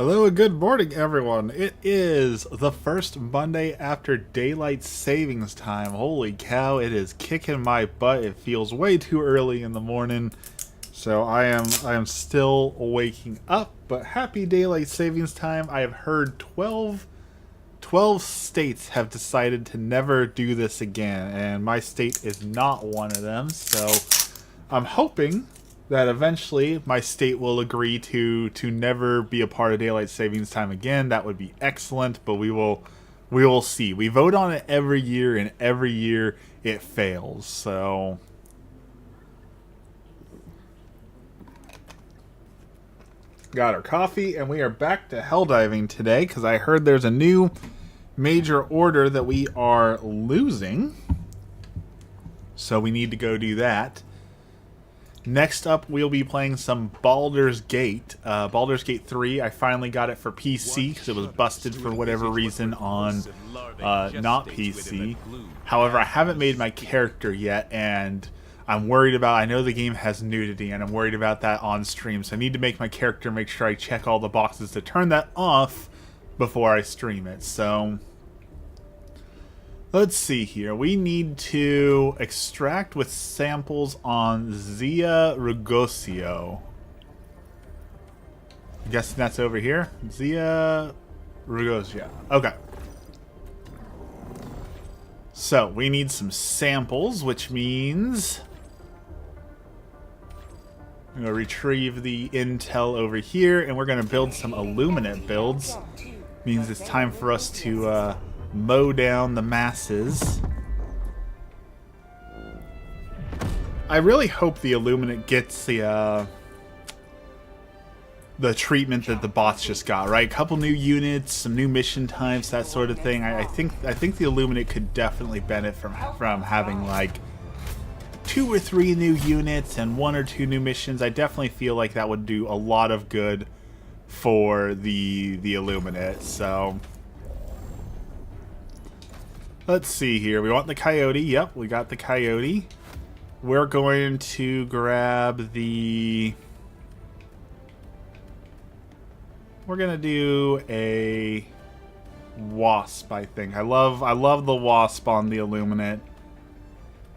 Hello and good morning, everyone. It is the first Monday after daylight savings time. Holy cow, it is kicking my butt. It feels way too early in the morning. So I am still waking up, but happy daylight savings time. I have heard 12 states have decided to never do this again, and my state is not one of them. So I'm hoping that eventually my state will agree to never be a part of daylight savings time again. That would be excellent, but we will see. We vote on it every year, and every year it fails. So got our coffee, and we are back to Helldiving today because I heard there's a new major order that we are losing. So we need to go do that. Next up, we'll be playing some Baldur's Gate. Baldur's Gate 3, I finally got it for PC because it was busted for whatever reason on not PC. However, I haven't made my character yet, and I'm worried about, I know the game has nudity, and I'm worried about that on stream, so I need to make my character, make sure I check all the boxes to turn that off before I stream it. So let's see here. We need to extract with samples on Zia Rugosio. I'm guessing that's over here. Zia Rugosio. Okay. So we need some samples, which means I'm going to retrieve the intel over here, and we're going to build some Illuminate builds. Means it's time for us to mow down the masses. I really hope the Illuminate gets the treatment that the bots just got, right? A couple new units, some new mission types, that sort of thing. I think the Illuminate could definitely benefit from having like 2 or 3 new units and 1 or 2 new missions. I definitely feel like that would do a lot of good for the Illuminate. So let's see here. We want the Coyote. Yep, we got the Coyote. We're going to grab the... We're going to do a Wasp, I think. I love the Wasp on the Illuminate.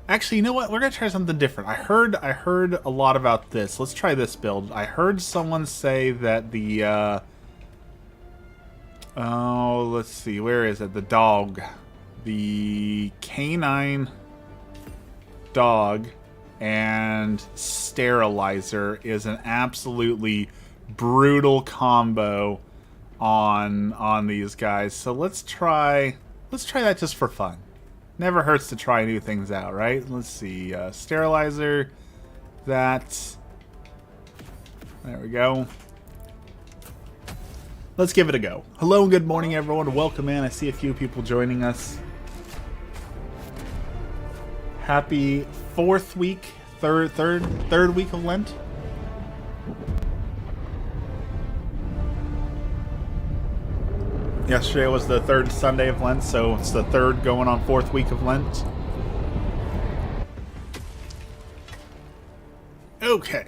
Actually, you know what? We're going to try something different. I heard a lot about this. Let's try this build. I heard someone say that the oh, let's see. Where is it? The dog. The canine dog and sterilizer is an absolutely brutal combo on these guys. So let's try that just for fun. Never hurts to try new things out, right? Let's see. Sterilizer. That. There we go. Let's give it a go. Hello and good morning, everyone. Welcome in. I see a few people joining us. Happy 4th week, third week of Lent. Yesterday was the 3rd Sunday of Lent, so it's the 3rd going on 4th week of Lent. Okay.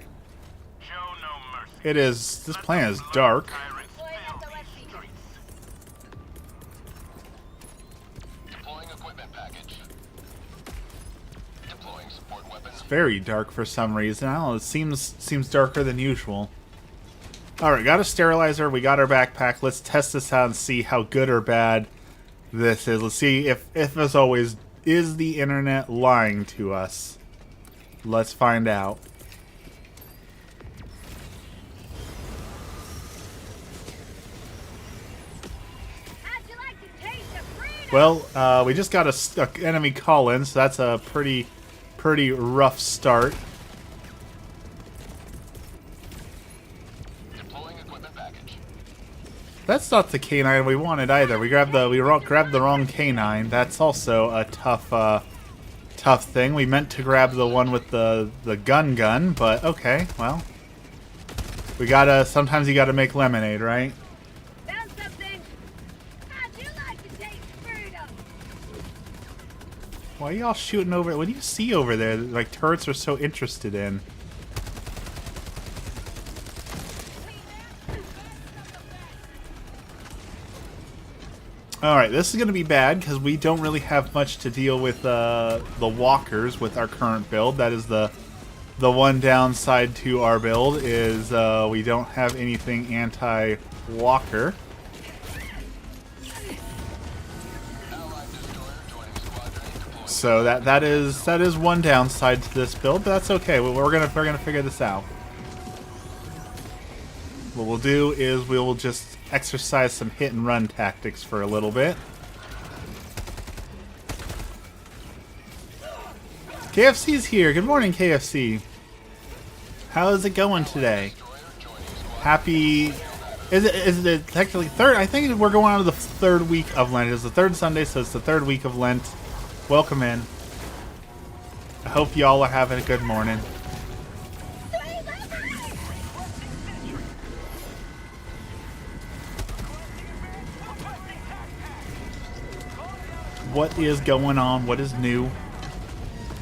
It is, this planet is dark. It's very dark for some reason. I don't know, it seems darker than usual. Alright, got a sterilizer, we got our backpack. Let's test this out and see how good or bad this is. Let's see if as always, is the internet lying to us? Let's find out. Well, we just got a enemy call-in, so that's a pretty rough start. That's not the canine we wanted either. We grabbed the wrong canine. That's also a tough thing. We meant to grab the one with the gun, but okay, well. We gotta, sometimes you gotta make lemonade, right? Found something. How'd you like to taste freedom? Why are y'all shooting over? What do you see over there that, like, turrets are so interested in? Alright, this is going to be bad because we don't really have much to deal with the walkers with our current build. That is the one downside to our build is we don't have anything anti-walker. So that is one downside to this build, but that's okay. We're gonna figure this out. What we'll do is we will just exercise some hit and run tactics for a little bit. KFC's here. Good morning, KFC. How is it going today? Happy... Is it technically third? I think we're going on to the third week of Lent. It's the third Sunday, so it's the third week of Lent. Welcome in. I hope y'all are having a good morning. What is going on? What is new?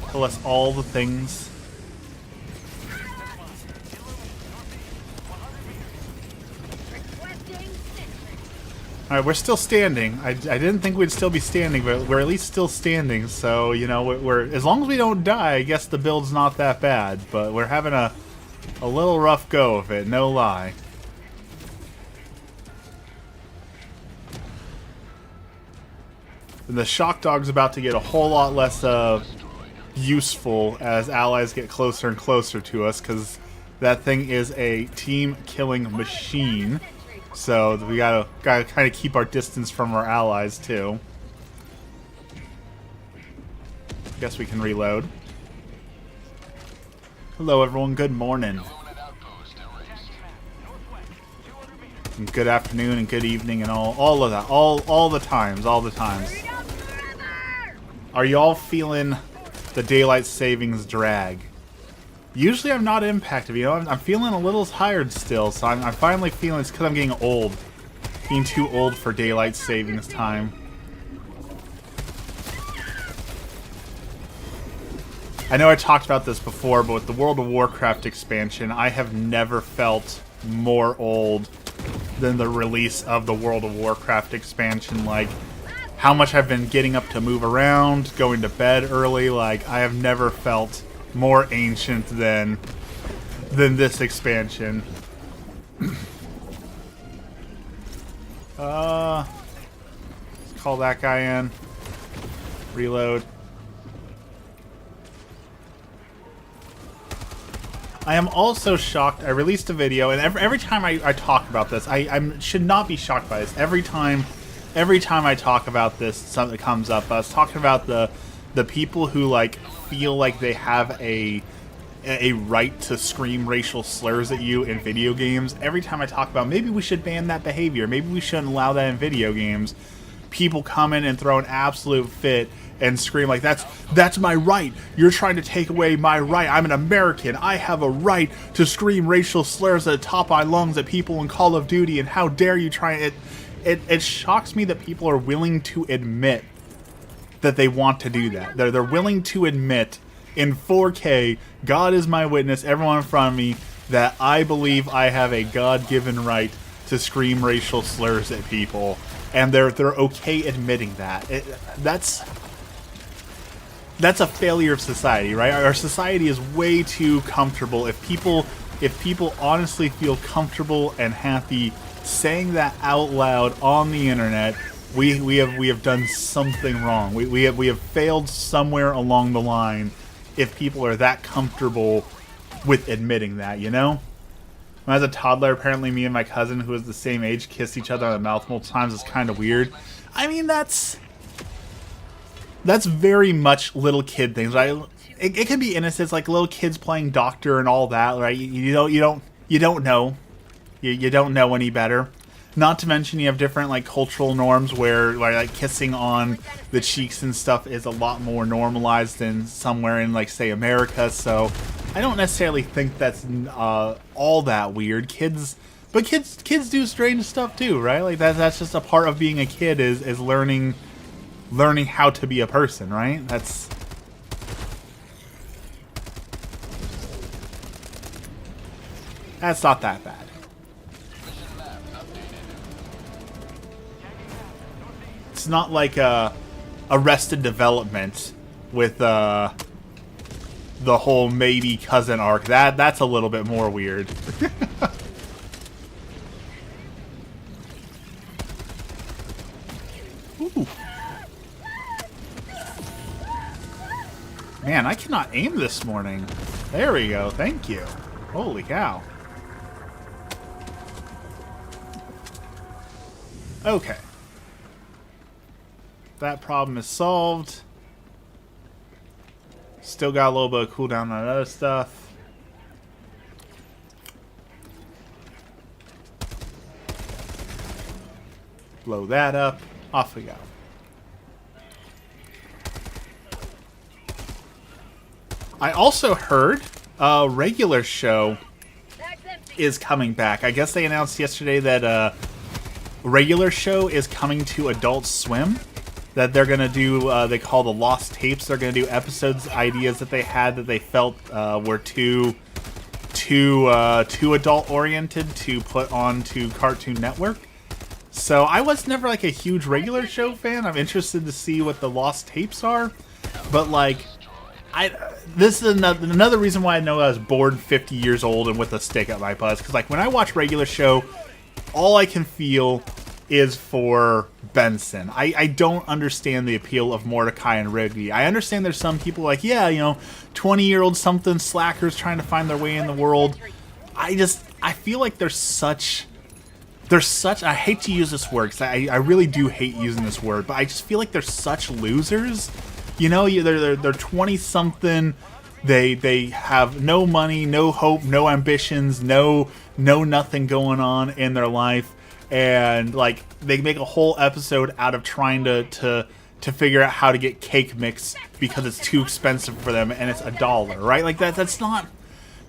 Tell us all the things. Alright, we're still standing. I didn't think we'd still be standing, but we're at least still standing, so, you know, we're as long as we don't die, I guess the build's not that bad, but we're having a little rough go of it, no lie. And the shock dog's about to get a whole lot less useful as allies get closer and closer to us, because that thing is a team-killing machine. So we gotta kind of keep our distance from our allies too. Guess we can reload. Hello everyone, good morning. And good afternoon and good evening and all of that. All the times. Are y'all feeling the daylight savings drag? Usually I'm not impacted, you know, I'm feeling a little tired still, so I'm finally feeling it's because I'm getting old. Being too old for daylight savings time. I know I talked about this before, but with the World of Warcraft expansion, I have never felt more old than the release of the World of Warcraft expansion. Like, how much I've been getting up to move around, going to bed early, like, I have never felt more ancient than this expansion. Let's call that guy in. Reload. I am also shocked. I released a video, and every time I talk about this, I should not be shocked by this. Every time I talk about this, something comes up. I was talking about the people who like feel like they have a right to scream racial slurs at you in video games. Every time I talk about maybe we should ban that behavior, maybe we shouldn't allow that in video games, people come in and throw an absolute fit and scream like, that's my right. You're trying to take away my right. I'm an American. I have a right to scream racial slurs at the top of my lungs at people in Call of Duty, and how dare you try it. It shocks me that people are willing to admit that they want to do that. They're willing to admit in 4K, God is my witness, everyone in front of me, that I believe I have a God-given right to scream racial slurs at people, and they're okay admitting that. That's a failure of society, right? Our society is way too comfortable. If people honestly feel comfortable and happy saying that out loud on the internet, we have done something wrong. We have failed somewhere along the line if people are that comfortable with admitting that, you know? When I was a toddler, apparently me and my cousin, who was the same age, kissed each other on the mouth multiple times. It's kind of weird. I mean, that's very much little kid things, right? It can be innocent, like little kids playing doctor and all that, right? You don't know. You don't know any better. Not to mention you have different like cultural norms where like kissing on the cheeks and stuff is a lot more normalized than somewhere in like say America. So I don't necessarily think that's all that weird. Kids do strange stuff too, right? Like that's just a part of being a kid is learning how to be a person, right? That's not that bad. It's not like Arrested Development with the whole maybe cousin arc. That's a little bit more weird. Ooh. Man, I cannot aim this morning. There we go. Thank you. Holy cow. Okay. That problem is solved. Still got a little bit of cooldown on other stuff. Blow that up. Off we go. I also heard a regular show is coming back. I guess they announced yesterday that a regular show is coming to Adult Swim. That they're going to do, they call the Lost Tapes. They're going to do episodes, ideas that they had that they felt were too adult-oriented to put onto Cartoon Network. So I was never like a huge regular show fan. I'm interested to see what the Lost Tapes are. But like, this is another reason why I know I was bored 50 years old and with a stick up my butt. Because like when I watch regular show, all I can feel is for Benson. I don't understand the appeal of Mordecai and Rigby. I understand there's some people like, yeah, you know, 20-year-old something slackers trying to find their way in the world. I feel like there's such, I hate to use this word, because I really do hate using this word, but I just feel like they're such losers. You know, they're 20-something, they have no money, no hope, no ambitions, no nothing going on in their life. And like they make a whole episode out of trying to figure out how to get cake mix because it's too expensive for them and it's $1, right? Like that's not,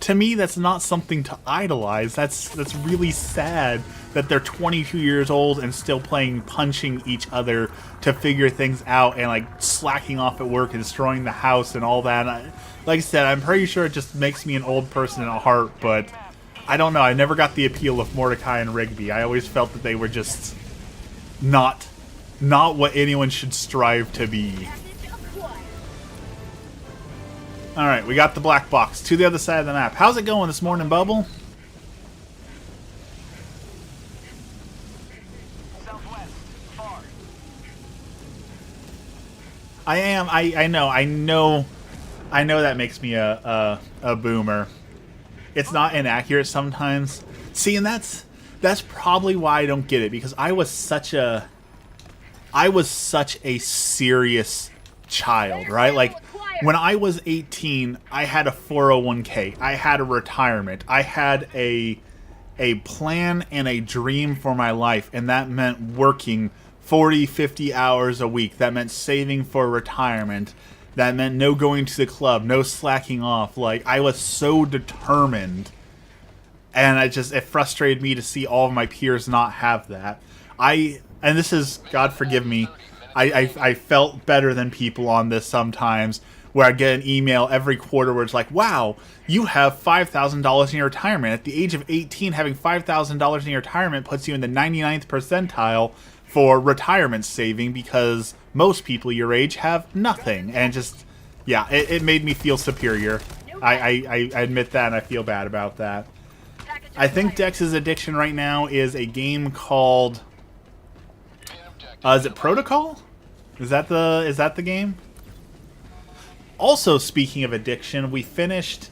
to me, that's not something to idolize. That's really sad that they're 22 years old and still punching each other to figure things out and like slacking off at work and destroying the house and all that. Like I said, I'm pretty sure it just makes me an old person at heart, but I don't know. I never got the appeal of Mordecai and Rigby. I always felt that they were just not what anyone should strive to be. Alright, we got the black box to the other side of the map. How's it going this morning, Bubble? Southwest, far. I know that makes me a boomer. It's not inaccurate sometimes. See, and that's probably why I don't get it, because I was such a serious child, right? Like when I was 18, I had a 401k, I had a retirement, I had a plan and a dream for my life, and that meant working 40, 50 hours a week. That meant saving for retirement. That meant no going to the club, no slacking off. Like, I was so determined. And it frustrated me to see all of my peers not have that. And this is, God forgive me, I felt better than people on this sometimes, where I get an email every quarter where it's like, wow, you have $5,000 in your retirement. At the age of 18, having $5,000 in your retirement puts you in the 99th percentile for retirement saving, because most people your age have nothing. And just, yeah, it made me feel superior. I admit that, and I feel bad about that. I think Dex's addiction right now is a game called, is it Protocol? Is that the game? Also, speaking of addiction, we finished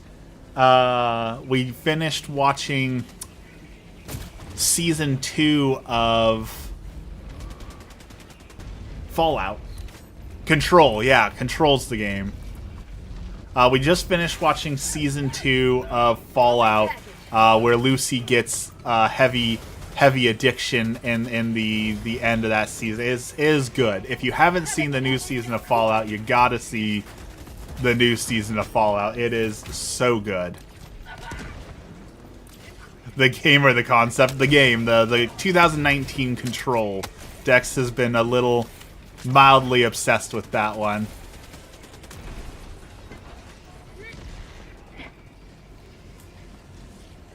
watching season 2 of Fallout. Control, yeah, Control's the game. We just finished watching season 2 of Fallout, where Lucy gets heavy addiction in the end of that season. It is good. If you haven't seen the new season of Fallout, you gotta see the new season of Fallout. It is so good. The game, or the concept, the game, the 2019 Control. Dex has been a little mildly obsessed with that one.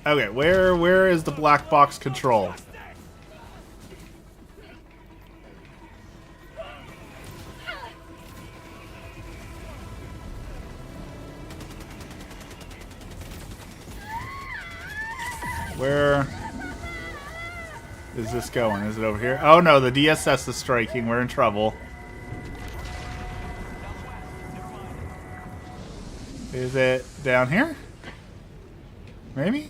Okay, where is the black box Control? Where is this going? Is it over here? Oh no, the DSS is striking. We're in trouble. Is it down here? Maybe?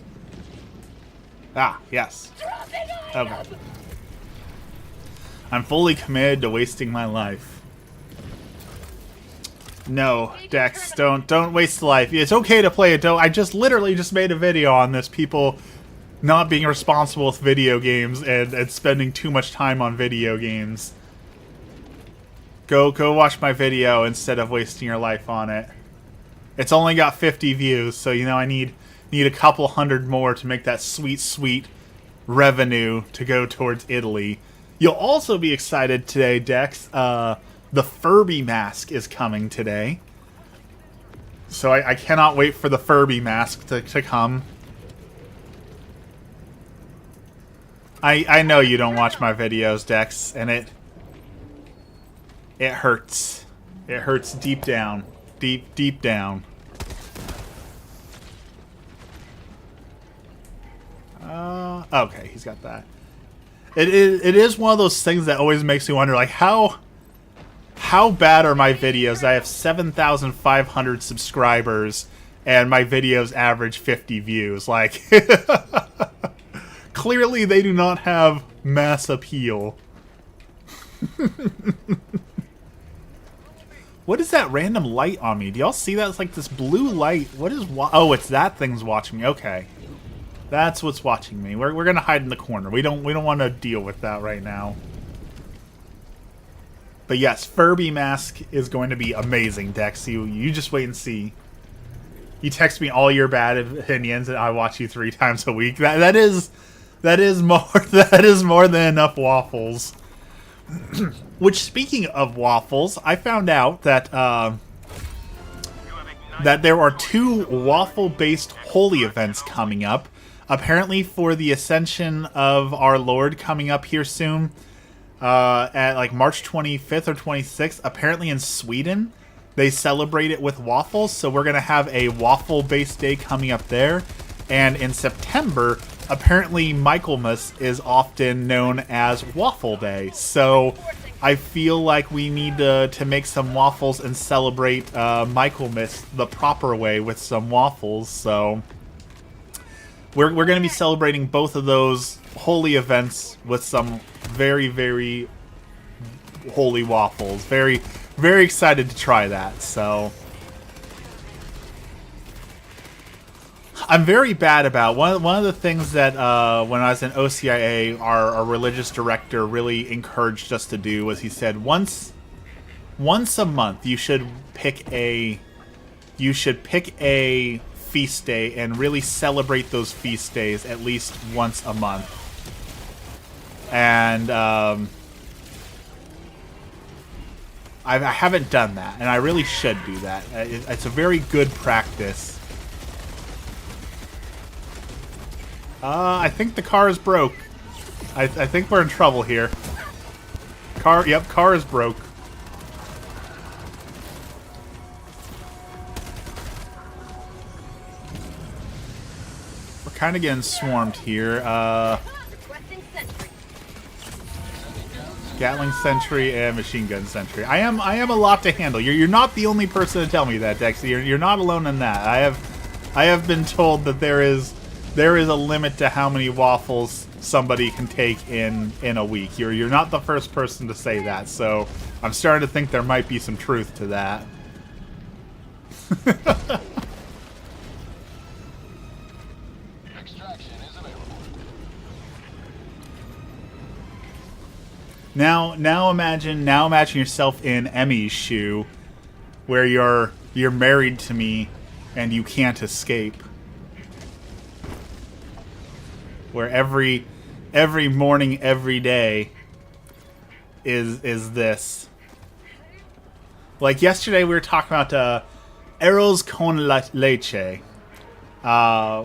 Ah, yes. Okay. I'm fully committed to wasting my life. No, Dex, don't waste life. It's okay to play it. I just literally just made a video on this. People not being responsible with video games and spending too much time on video games. Go watch my video instead of wasting your life on it. It's only got 50 views, so you know I need a couple hundred more to make that sweet revenue to go towards Italy. You'll also be excited today, Dex. The Furby mask is coming today. So I cannot wait for the Furby mask to come. I know you don't watch my videos, Dex, and it hurts. It hurts deep down. Deep down. Okay, he's got that. It is one of those things that always makes me wonder, like, how bad are my videos? I have 7,500 subscribers, and my videos average 50 views. Like, clearly they do not have mass appeal. What is that random light on me? Do y'all see that? It's like this blue light. What is... Oh, it's that thing's watching me. Okay. That's what's watching me. We're gonna hide in the corner. We don't want to deal with that right now. But yes, Furby mask is going to be amazing, Dex. You just wait and see. You text me all your bad opinions, and I watch you 3 times a week. That is more than enough waffles. Which, speaking of waffles, I found out that that there are 2 waffle-based holy events coming up. Apparently, for the Ascension of our Lord coming up here soon, at like March 25th or 26th, apparently in Sweden, they celebrate it with waffles. So we're gonna have a waffle-based day coming up there. And in September, apparently Michaelmas is often known as Waffle Day. So I feel like we need to make some waffles and celebrate Michaelmas the proper way with some waffles. So we're going to be celebrating both of those holy events with some very holy waffles. Very excited to try that. So I'm very bad about one of the things that when I was in OCIA, our religious director really encouraged us to do was he said once a month you should pick a feast day and really celebrate those feast days at least once a month. And I haven't done that, and I really should do that. It's a very good practice. I think the car is broke. I think we're in trouble here. Car is broke. We're kind of getting swarmed here. Gatling Sentry and Machine Gun Sentry. I am a lot to handle. You're not the only person to tell me that, Dex. You're not alone in that. I have been told that there is a limit to how many waffles somebody can take in a week. You're not the first person to say that, so I'm starting to think there might be some truth to that. Extraction is available. Now imagine yourself in Emmy's shoe, where you're married to me and you can't escape. Where every morning, every day is this. Like yesterday, we were talking about arroz con leche,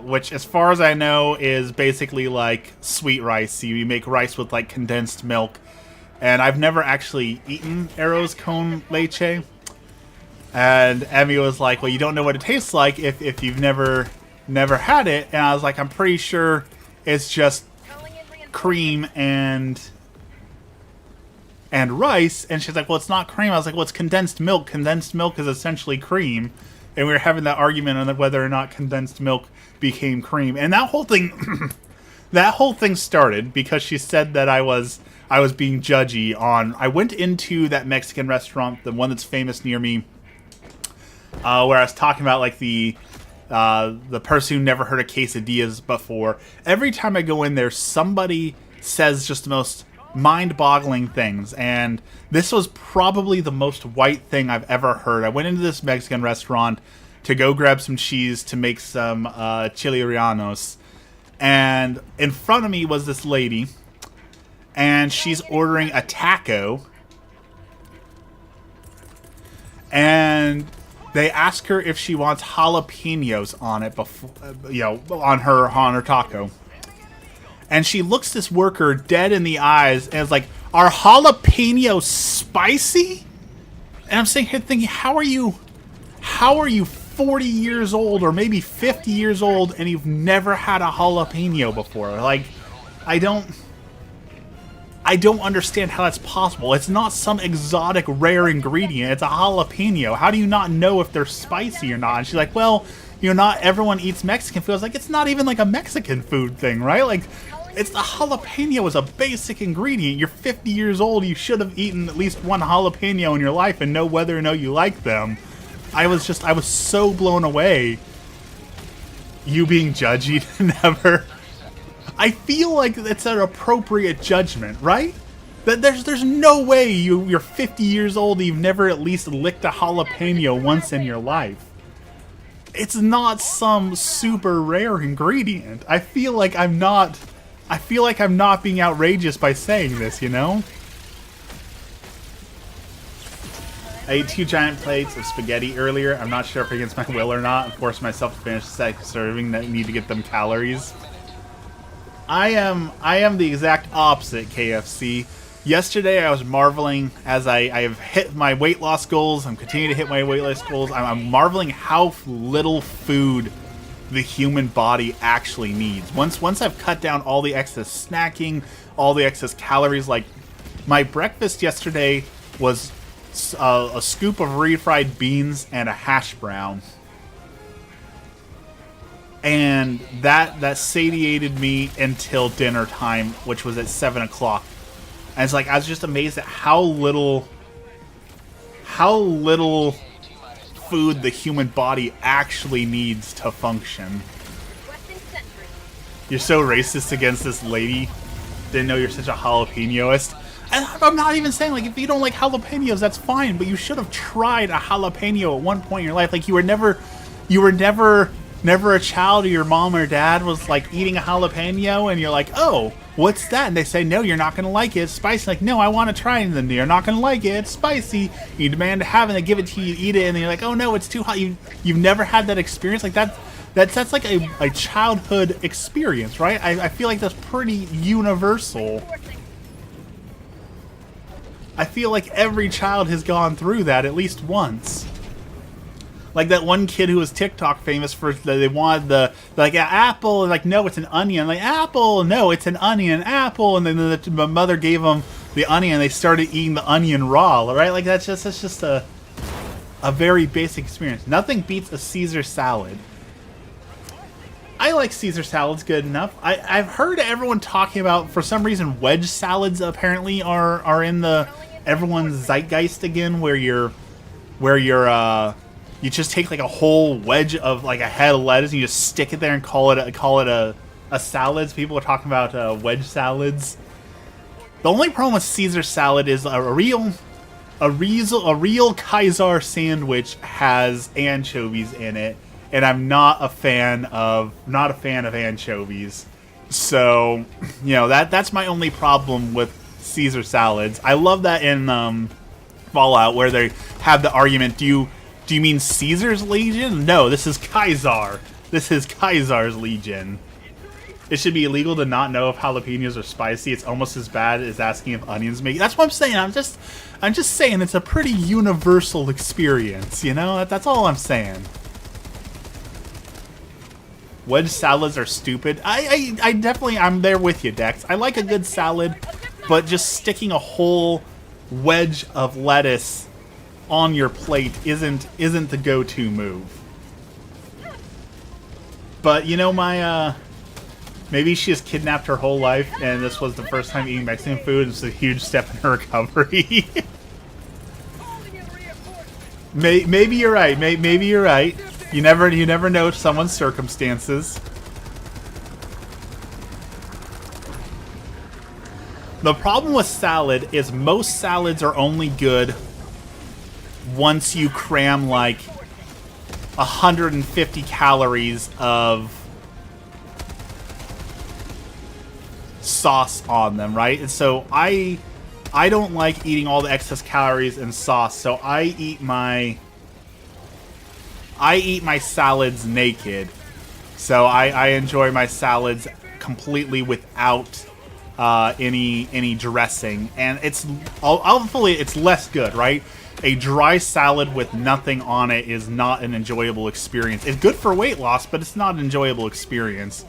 which, as far as I know, is basically like sweet rice. You make rice with like condensed milk, and I've never actually eaten arroz con leche. And Emmy was like, "Well, you don't know what it tastes like if you've never had it." And I was like, "I'm pretty sure it's just Calling in reinforcements. cream and rice. And she's like, well, it's not cream. I was like, well, it's condensed milk. Condensed milk is essentially cream. And we were having that argument on whether or not condensed milk became cream. And that whole thing that whole thing started because she said that I was being judgy on. I went into that Mexican restaurant, the one that's famous near me, where I was talking about like the person who never heard of quesadillas before. Every time I go in there, somebody says just the most mind-boggling things, and this was probably the most white thing I've ever heard. I went into this Mexican restaurant to go grab some cheese to make some chili rellenos, and in front of me was this lady, and she's ordering a taco, and they ask her if she wants jalapenos on it before, on her taco. And she looks this worker dead in the eyes and is like, "Are jalapenos spicy?" And I'm sitting here thinking, how are you 40 years old or maybe 50 years old and you've never had a jalapeno before? Like, I don't understand how that's possible. It's not some exotic rare ingredient. It's a jalapeno. How do you not know if they're spicy or not? And she's like, well, not everyone eats Mexican food. I was like, it's not even like a Mexican food thing, right? Like, it's the jalapeno is a basic ingredient. You're 50 years old. You should have eaten at least one jalapeno in your life and know whether or no you like them. I was so blown away. You being judgy never. I feel like it's an appropriate judgment, right? That there's no way you're 50 years old and you've never at least licked a jalapeno once in your life. It's not some super rare ingredient. I feel like I'm not being outrageous by saying this, I ate 2 giant plates of spaghetti earlier. I'm not sure if against my will or not. I forced myself to finish the second serving. That need to get them calories. I am the exact opposite, KFC. Yesterday I was marveling as I have hit my weight loss goals. I'm continuing to hit my weight loss goals. I'm marveling how little food the human body actually needs. Once I've cut down all the excess snacking, all the excess calories, like my breakfast yesterday was a scoop of refried beans and a hash brown. And that satiated me until dinner time, which was at 7 o'clock. And it's like, I was just amazed at how little food the human body actually needs to function. Requesting sentry. You're so racist against this lady. Didn't know you're such a jalapeñoist. And I'm not even saying, like, if you don't like jalapenos, that's fine, but you should have tried a jalapeno at one point in your life. Like, you were never a child or your mom or dad was like eating a jalapeno and you're like, oh, what's that? And they say, no, you're not going to like it. It's spicy. Like, no, I want to try it. And then you're not going to like it. It's spicy. You demand to have it. And they give it to you. You eat it. And then you're like, oh, no, it's too hot. You've never had that experience. Like, that's like a childhood experience, right? I feel like that's pretty universal. Reinforcing. I feel like every child has gone through that at least once. Like that one kid who was TikTok famous for, they wanted an apple, and like, no, it's an onion. Like, apple, no, it's an onion, apple. And then the mother gave them the onion, and they started eating the onion raw, right? Like, that's just a very basic experience. Nothing beats a Caesar salad. I like Caesar salads good enough. I've heard everyone talking about, for some reason, wedge salads apparently are in everyone's zeitgeist again, where you just take like a whole wedge of like a head of lettuce and you just stick it there and call it a salad. So people are talking about wedge salads. The only problem with Caesar salad is a real Kaiser sandwich has anchovies in it, and I'm not a fan of anchovies. So, that's my only problem with Caesar salads. I love that in Fallout, where they have the argument, do you mean Caesar's Legion? No, this is Kaiser. This is Kaiser's Legion. It should be illegal to not know if jalapenos are spicy. It's almost as bad as asking if onions make. That's what I'm saying. I'm just saying it's a pretty universal experience, That's all I'm saying. wedge salads are stupid. I definitely, I'm there with you, Dex. I like a good salad, but just sticking a whole wedge of lettuce on your plate isn't the go-to move. But you know, my maybe she has kidnapped her whole life, and this was the first time eating Mexican food. It's a huge step in her recovery. Maybe you're right. Maybe you're right. You never know someone's circumstances. The problem with salad is most salads are only good once you cram like 150 calories of sauce on them, right? And so I don't like eating all the excess calories and sauce, so I eat my salads naked. So I enjoy my salads completely without any dressing, and it's hopefully it's less good, right? A dry salad with nothing on it is not an enjoyable experience. It's good for weight loss, but it's not an enjoyable experience.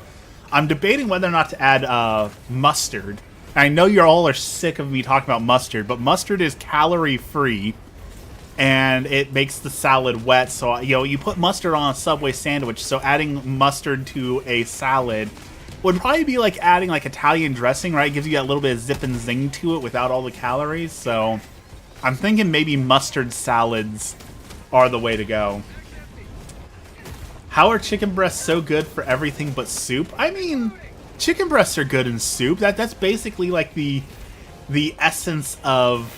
I'm debating whether or not to add mustard. I know you all are sick of me talking about mustard, but mustard is calorie-free, and it makes the salad wet. So, you know, you put mustard on a Subway sandwich, so adding mustard to a salad would probably be like adding like Italian dressing, right? It gives you that little bit of zip and zing to it without all the calories. So I'm thinking maybe mustard salads are the way to go. How are chicken breasts so good for everything but soup? I mean, chicken breasts are good in soup. That's basically like the essence of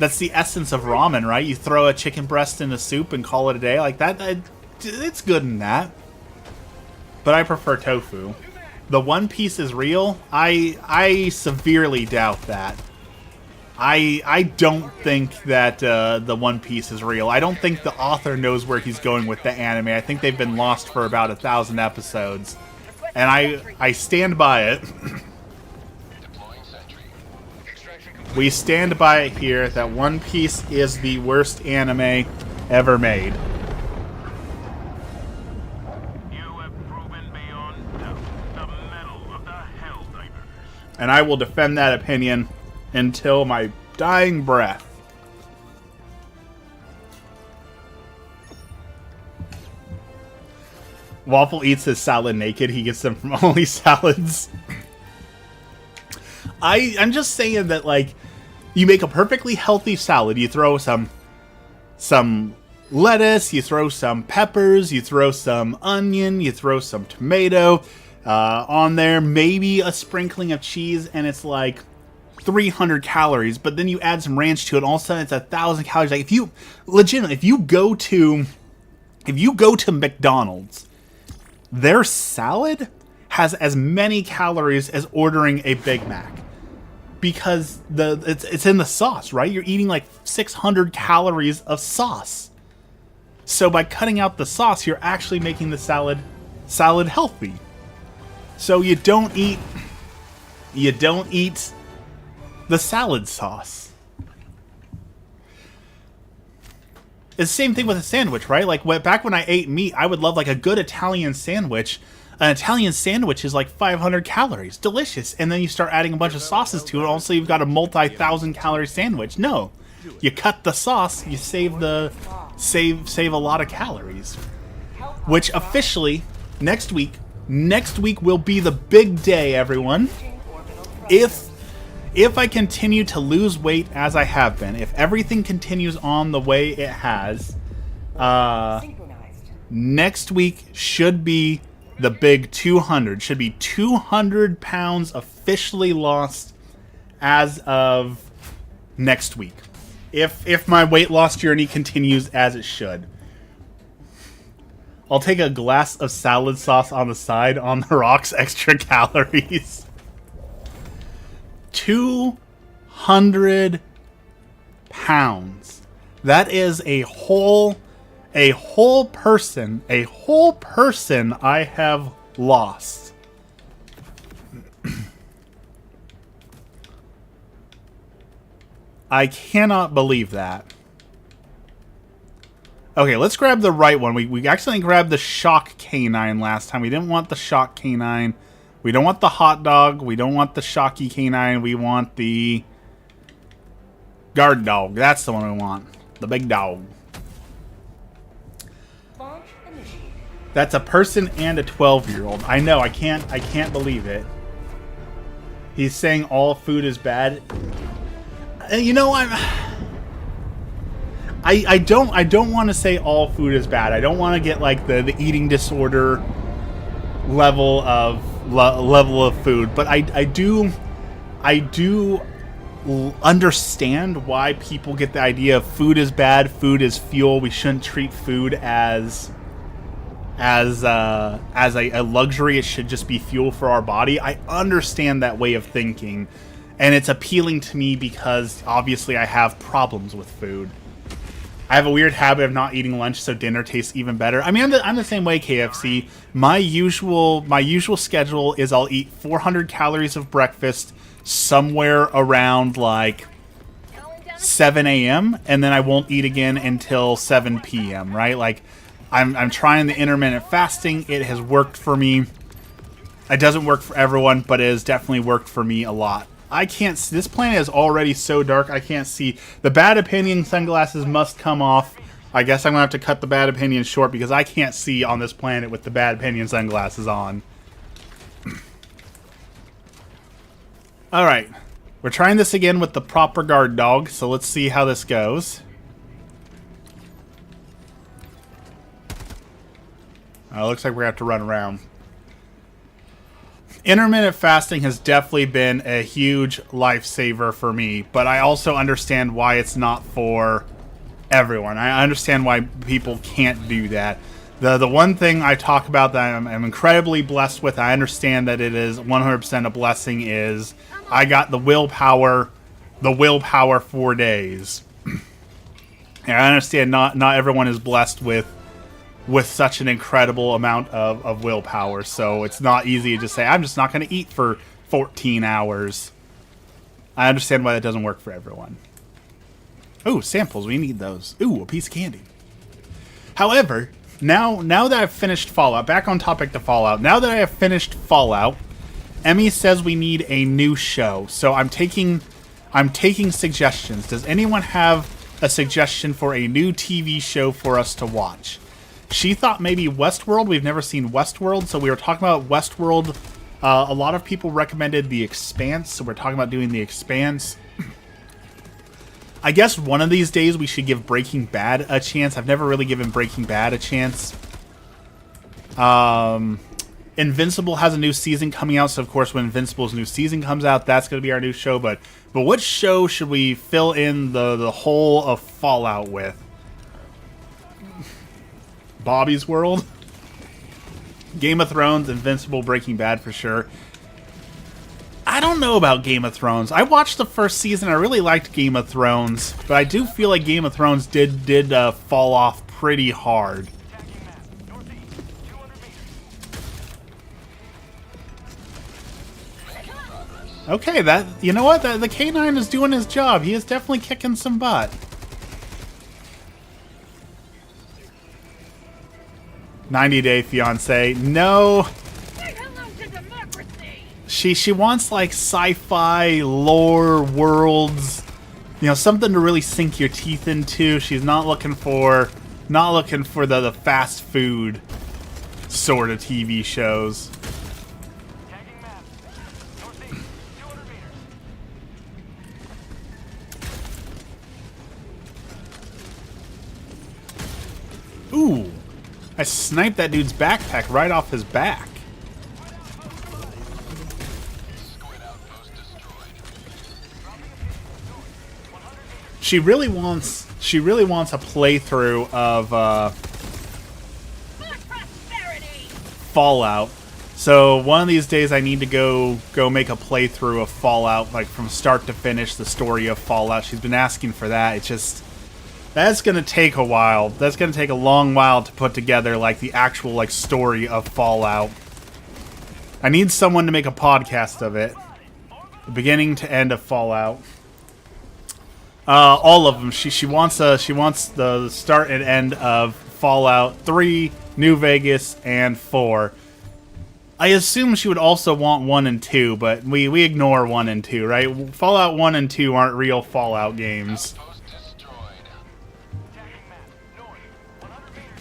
ramen, right? You throw a chicken breast in a soup and call it a day. Like that it's good in that. But I prefer tofu. The One Piece is real? I severely doubt that. I don't think that the One Piece is real. I don't think the author knows where he's going with the anime. I think they've been lost for about 1,000 episodes. And I stand by it. We stand by it here that One Piece is the worst anime ever made. And I will defend that opinion until my dying breath. Waffle eats his salad naked. He gets them from Only Salads. I'm just saying that, like, you make a perfectly healthy salad. You throw some lettuce, you throw some peppers, you throw some onion, you throw some tomato on there, maybe a sprinkling of cheese, and it's like 300 calories. But then you add some ranch to it, and all of a sudden it's 1,000 calories. Like, if you go to McDonald's, their salad has as many calories as ordering a Big Mac. Because it's in the sauce, right? You're eating like 600 calories of sauce. So by cutting out the sauce, you're actually making the salad healthy. So you don't eat the salad sauce. It's the same thing with a sandwich, right? Like back when I ate meat, I would love like a good Italian sandwich. An Italian sandwich is like 500 calories. Delicious. And then you start adding a bunch of sauces to it. Also, you've got a multi-1,000 calorie sandwich. No. You cut the sauce, you save a lot of calories. Which officially, next week will be the big day, everyone. If I continue to lose weight as I have been, if everything continues on the way it has, next week should be the big 200. Should be 200 pounds officially lost as of next week. If my weight loss journey continues as it should. I'll take a glass of salad sauce on the side on the rocks, extra calories. 200 pounds. That is a whole person I have lost. I cannot believe that. Okay, let's grab the right one. We accidentally grabbed the shock canine last time. We didn't want the shock canine. We don't want the hot dog. We don't want the shocky canine. We want the guard dog. That's the one we want. The big dog. That's a person and a 12-year-old. I know. I can't believe it. He's saying all food is bad. You know, I don't want to say all food is bad. I don't want to get like the eating disorder level of food, but I do understand why people get the idea of food is bad, food is fuel. We shouldn't treat food as a luxury. It should just be fuel for our body. I understand that way of thinking, and it's appealing to me because obviously I have problems with food. I have a weird habit of not eating lunch, so dinner tastes even better. I mean, I'm the same way, KFC. My usual schedule is I'll eat 400 calories of breakfast somewhere around like 7 a.m. and then I won't eat again until 7 p.m. Right? Like, I'm trying the intermittent fasting. It has worked for me. It doesn't work for everyone, but it has definitely worked for me a lot. I can't see. This planet is already so dark, I can't see. The bad opinion sunglasses must come off. I guess I'm going to have to cut the bad opinion short because I can't see on this planet with the bad opinion sunglasses on. Alright. We're trying this again with the proper guard dog, so let's see how this goes. Looks like we're going to have to run around. Intermittent fasting has definitely been a huge lifesaver for me, but I also understand why it's not for everyone. I understand why people can't do that. The one thing I talk about that I'm incredibly blessed with, I understand that it is 100% a blessing, is I got the willpower 4 days. And I understand not everyone is blessed with such an incredible amount of willpower, so it's not easy to just say, I'm just not going to eat for 14 hours. I understand why that doesn't work for everyone. Ooh, samples, we need those. Ooh, a piece of candy. However, now that I've finished Fallout, back on topic to Fallout, now that I have finished Fallout, Emmy says we need a new show, so I'm taking suggestions. Does anyone have a suggestion for a new TV show for us to watch? She thought maybe Westworld. We've never seen Westworld, so we were talking about Westworld. A lot of people recommended The Expanse, so we're talking about doing The Expanse. I guess one of these days we should give Breaking Bad a chance. I've never really given Breaking Bad a chance. Invincible has a new season coming out, so of course when Invincible's new season comes out, that's going to be our new show. But what show should we fill in the whole of Fallout with? Bobby's World? Game of Thrones, Invincible, Breaking Bad for sure. I don't know about Game of Thrones. I watched the first season. I really liked Game of Thrones, but I do feel like Game of Thrones did fall off pretty hard. Okay, you know what? The K9 is doing his job. He is definitely kicking some butt. 90-Day Fiancé. No. She wants like sci-fi lore worlds, you know, something to really sink your teeth into. She's not looking for the fast food sort of TV shows. Ooh. I sniped that dude's backpack right off his back. She really wants a playthrough of Fallout. So one of these days I need to go make a playthrough of Fallout, like from start to finish, the story of Fallout. She's been asking for that. It's just, that's gonna take a while. That's gonna take a long while to put together, like the actual like story of Fallout. I need someone to make a podcast of it, the beginning to end of Fallout. All of them. She wants the start and end of Fallout 3, New Vegas, and 4. I assume she would also want 1 and 2, but we ignore 1 and 2, right? Fallout 1 and 2 aren't real Fallout games. Outpost destroyed. Attacking map. North. 100 meters.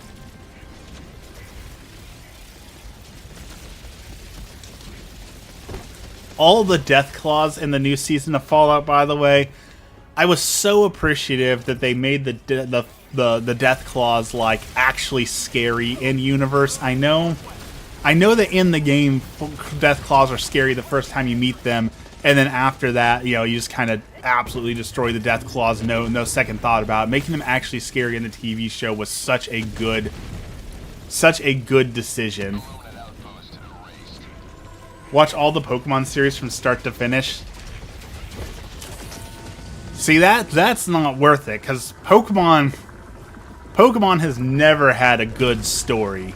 All the death claws in the new season of Fallout, by the way, I was so appreciative that they made the death claws like actually scary in universe. I know that in the game, death claws are scary the first time you meet them, and then after that, you know, you just kind of absolutely destroy the death claws, no second thought about it. Making them actually scary in the TV show was such a good decision. Watch all the Pokemon series from start to finish. See, that's not worth it, because Pokemon has never had a good story.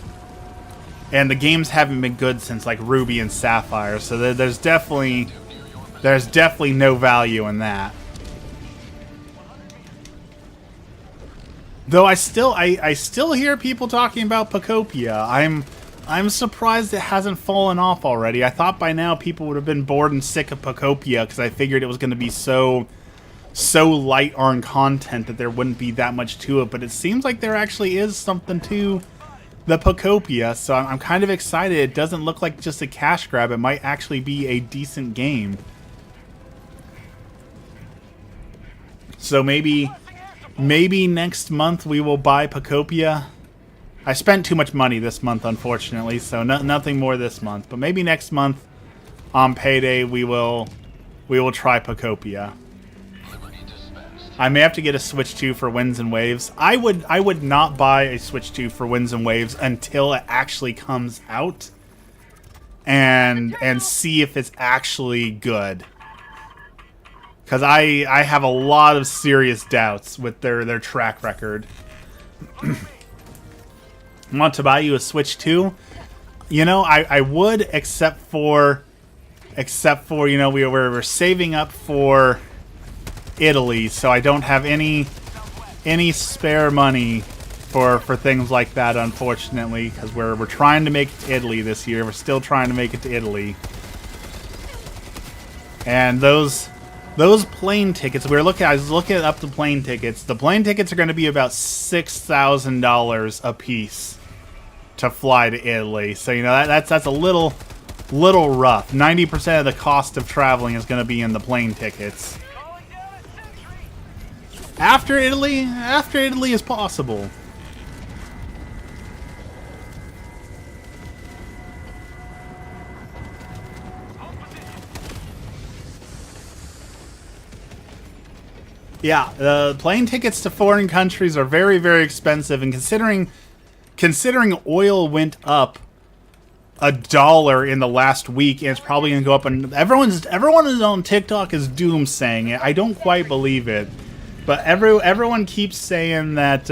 And the games haven't been good since like Ruby and Sapphire, so there's definitely no value in that. Though I still hear people talking about Pokopia. I'm surprised it hasn't fallen off already. I thought by now people would have been bored and sick of Pokopia, because I figured it was going to be so light on content that there wouldn't be that much to it. But it seems like there actually is something to the Pokopia, so I'm kind of excited. It doesn't look like just a cash grab. It might actually be a decent game. So maybe next month we will buy Pokopia. I spent too much money this month, unfortunately, so nothing more this month. But maybe next month, on payday, we will try Pokopia. I may have to get a Switch 2 for Winds and Waves. I would not buy a Switch 2 for Winds and Waves until it actually comes out and see if it's actually good. Because I have a lot of serious doubts with their track record. Want to buy you a Switch 2? You know, I would, except for you know, we're saving up for Italy, so I don't have any spare money for things like that, unfortunately, because we're trying to make it to Italy this year. We're still trying to make it to Italy, and those plane tickets I was looking up the plane tickets. The plane tickets are going to be about $6,000 a piece to fly to Italy. So you know that's a little rough. 90% of the cost of traveling is going to be in the plane tickets. After Italy is possible. Yeah, the plane tickets to foreign countries are very, very expensive, and considering oil went up $1 in the last week, and it's probably gonna go up. And everyone on TikTok is doomsaying it. I don't quite believe it, but everyone keeps saying that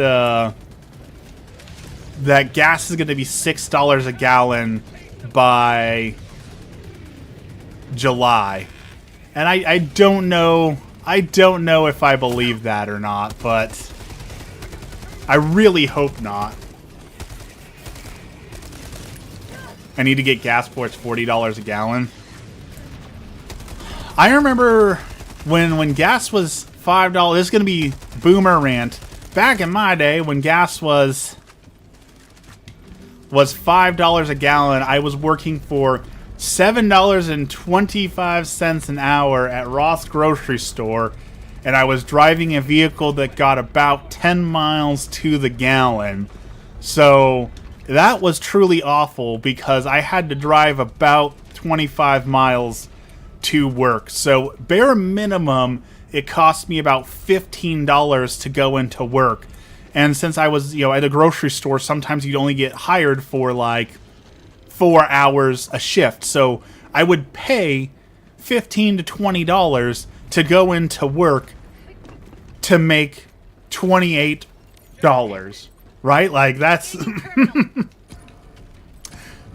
that gas is gonna be $6 a gallon by July, and I don't know. I don't know if I believe that or not, but I really hope not. I need to get gas for it's $40 a gallon. I remember when gas was $5. This is going to be boomer rant. Back in my day, when gas was $5 a gallon, I was working for $7.25 an hour at Ross Grocery Store, and I was driving a vehicle that got about 10 miles to the gallon. So that was truly awful, because I had to drive about 25 miles to work. So bare minimum, it cost me about $15 to go into work. And since I was, you know, at a grocery store, sometimes you'd only get hired for like 4 hours a shift. So I would pay $15 to $20 to go into work to make $28, right? Like that's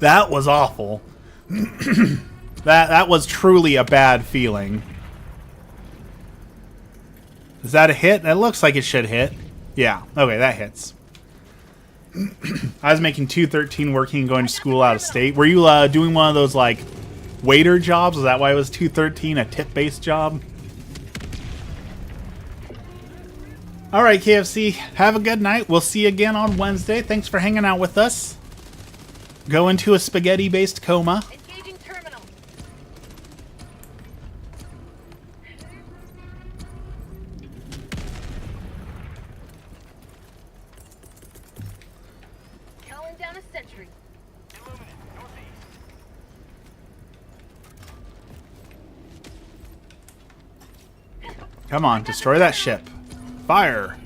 that was awful. that was truly a bad feeling. Is that a hit? That looks like it should hit. Yeah. Okay, that hits. I was making 213 working and going to school out of state. Were you doing one of those, like, waiter jobs? Is that why it was 213? A tip-based job? Alright, KFC. Have a good night. We'll see you again on Wednesday. Thanks for hanging out with us. Go into a spaghetti-based coma. Engaging terminal. Calling down a sentry. Illuminate, northeast. Come on, destroy that ship. Fire!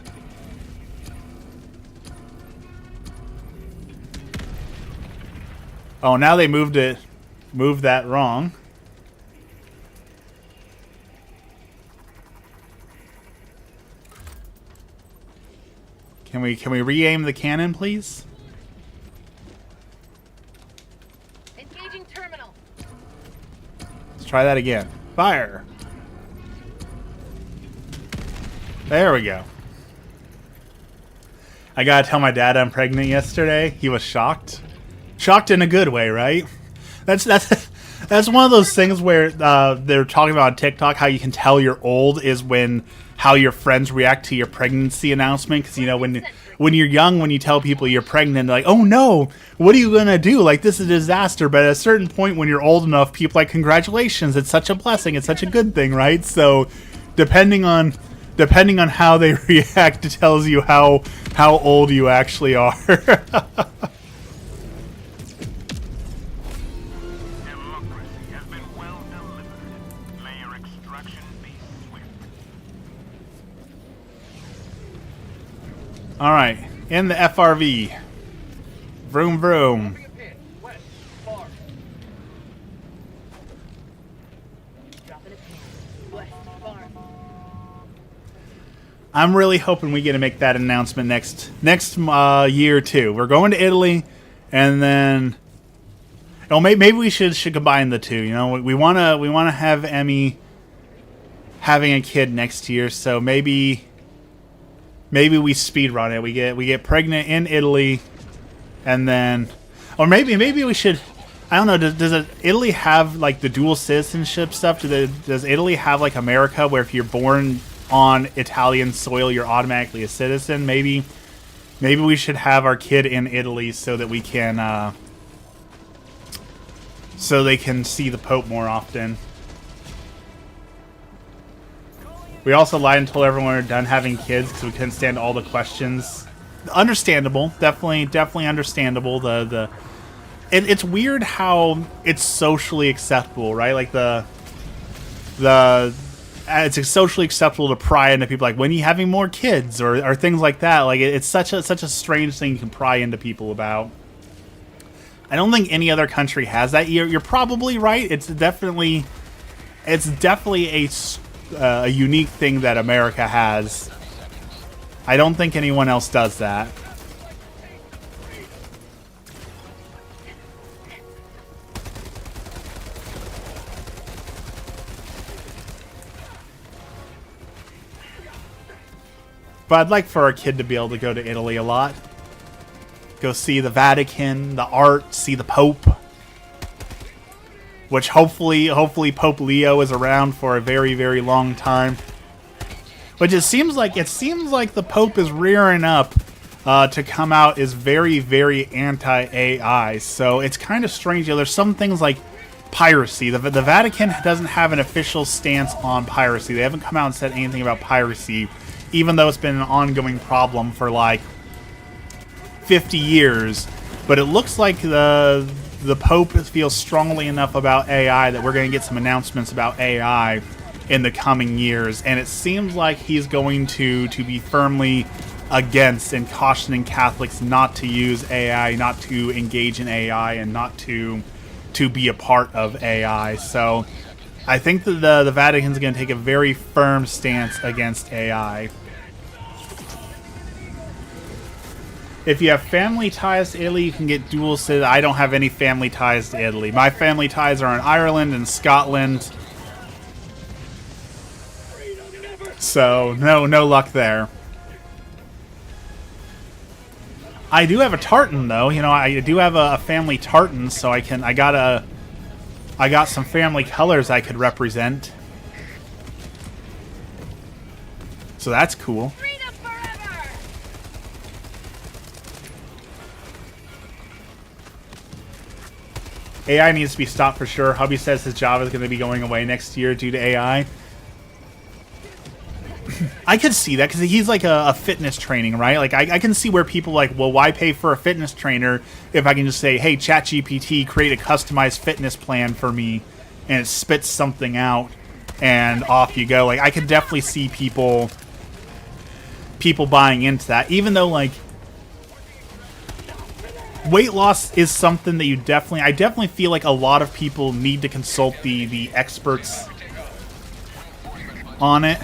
Oh, now they moved that wrong. Can we re-aim the cannon, please? Engaging terminal. Let's try that again. Fire! There we go. I gotta tell my dad I'm pregnant yesterday. He was shocked. Shocked in a good way, right? That's one of those things where they're talking about on TikTok how you can tell you're old is when how your friends react to your pregnancy announcement. Because, you know, when you're young, when you tell people you're pregnant, they're like, oh no, what are you going to do? Like, this is a disaster. But at a certain point when you're old enough, people are like, congratulations, it's such a blessing, it's such a good thing, right? So depending on how they react, it tells you how old you actually are. Democracy has been well delivered. May your extraction be swift. All right, in the FRV. Vroom vroom. Reappear. West. Far. Dropping a pin. West. Far. I'm really hoping we get to make that announcement next year too. We're going to Italy, and then maybe we should combine the two. You know, we wanna have Emmy having a kid next year, so maybe we speed run it. We get pregnant in Italy, and then, or maybe we should. I don't know. Does Italy have like the dual citizenship stuff? Does Italy have like America, where if you're born on Italian soil, you're automatically a citizen? Maybe we should have our kid in Italy so that we can, so they can see the Pope more often. We also lied and told everyone we were done having kids because we couldn't stand all the questions. Understandable, definitely understandable. It's weird how it's socially acceptable, right? Like it's socially acceptable to pry into people like, when are you having more kids, or things like that. Like it's such a strange thing you can pry into people about. I don't think any other country has that. You're probably right. It's definitely a unique thing that America has. I don't think anyone else does that. But I'd like for our kid to be able to go to Italy a lot. Go see the Vatican, the art, see the Pope. Which hopefully Pope Leo is around for a very, very long time. Which it seems like the Pope is rearing up to come out as very, very anti-AI. So it's kind of strange. You know, there's some things like piracy. The Vatican doesn't have an official stance on piracy. They haven't come out and said anything about piracy, even though it's been an ongoing problem for like 50 years. But it looks like the Pope feels strongly enough about AI that we're going to get some announcements about AI in the coming years. And it seems like he's going to be firmly against and cautioning Catholics not to use AI, not to engage in AI, and not to be a part of AI. So I think that the Vatican's going to take a very firm stance against AI. If you have family ties to Italy, you can get dual citizenship. I don't have any family ties to Italy. My family ties are in Ireland and Scotland. So, no luck there. I do have a tartan, though. You know, I do have a family tartan, so I got some family colors I could represent. So that's cool. Freedom forever! AI needs to be stopped for sure. Hubby says his job is going to be going away next year due to AI. I could see that because he's like a fitness training, right? Like I can see where people are like, well, why pay for a fitness trainer if I can just say, hey, ChatGPT, create a customized fitness plan for me, and it spits something out, and off you go. Like I could definitely see people buying into that, even though like weight loss is something that I definitely feel like a lot of people need to consult the experts on it.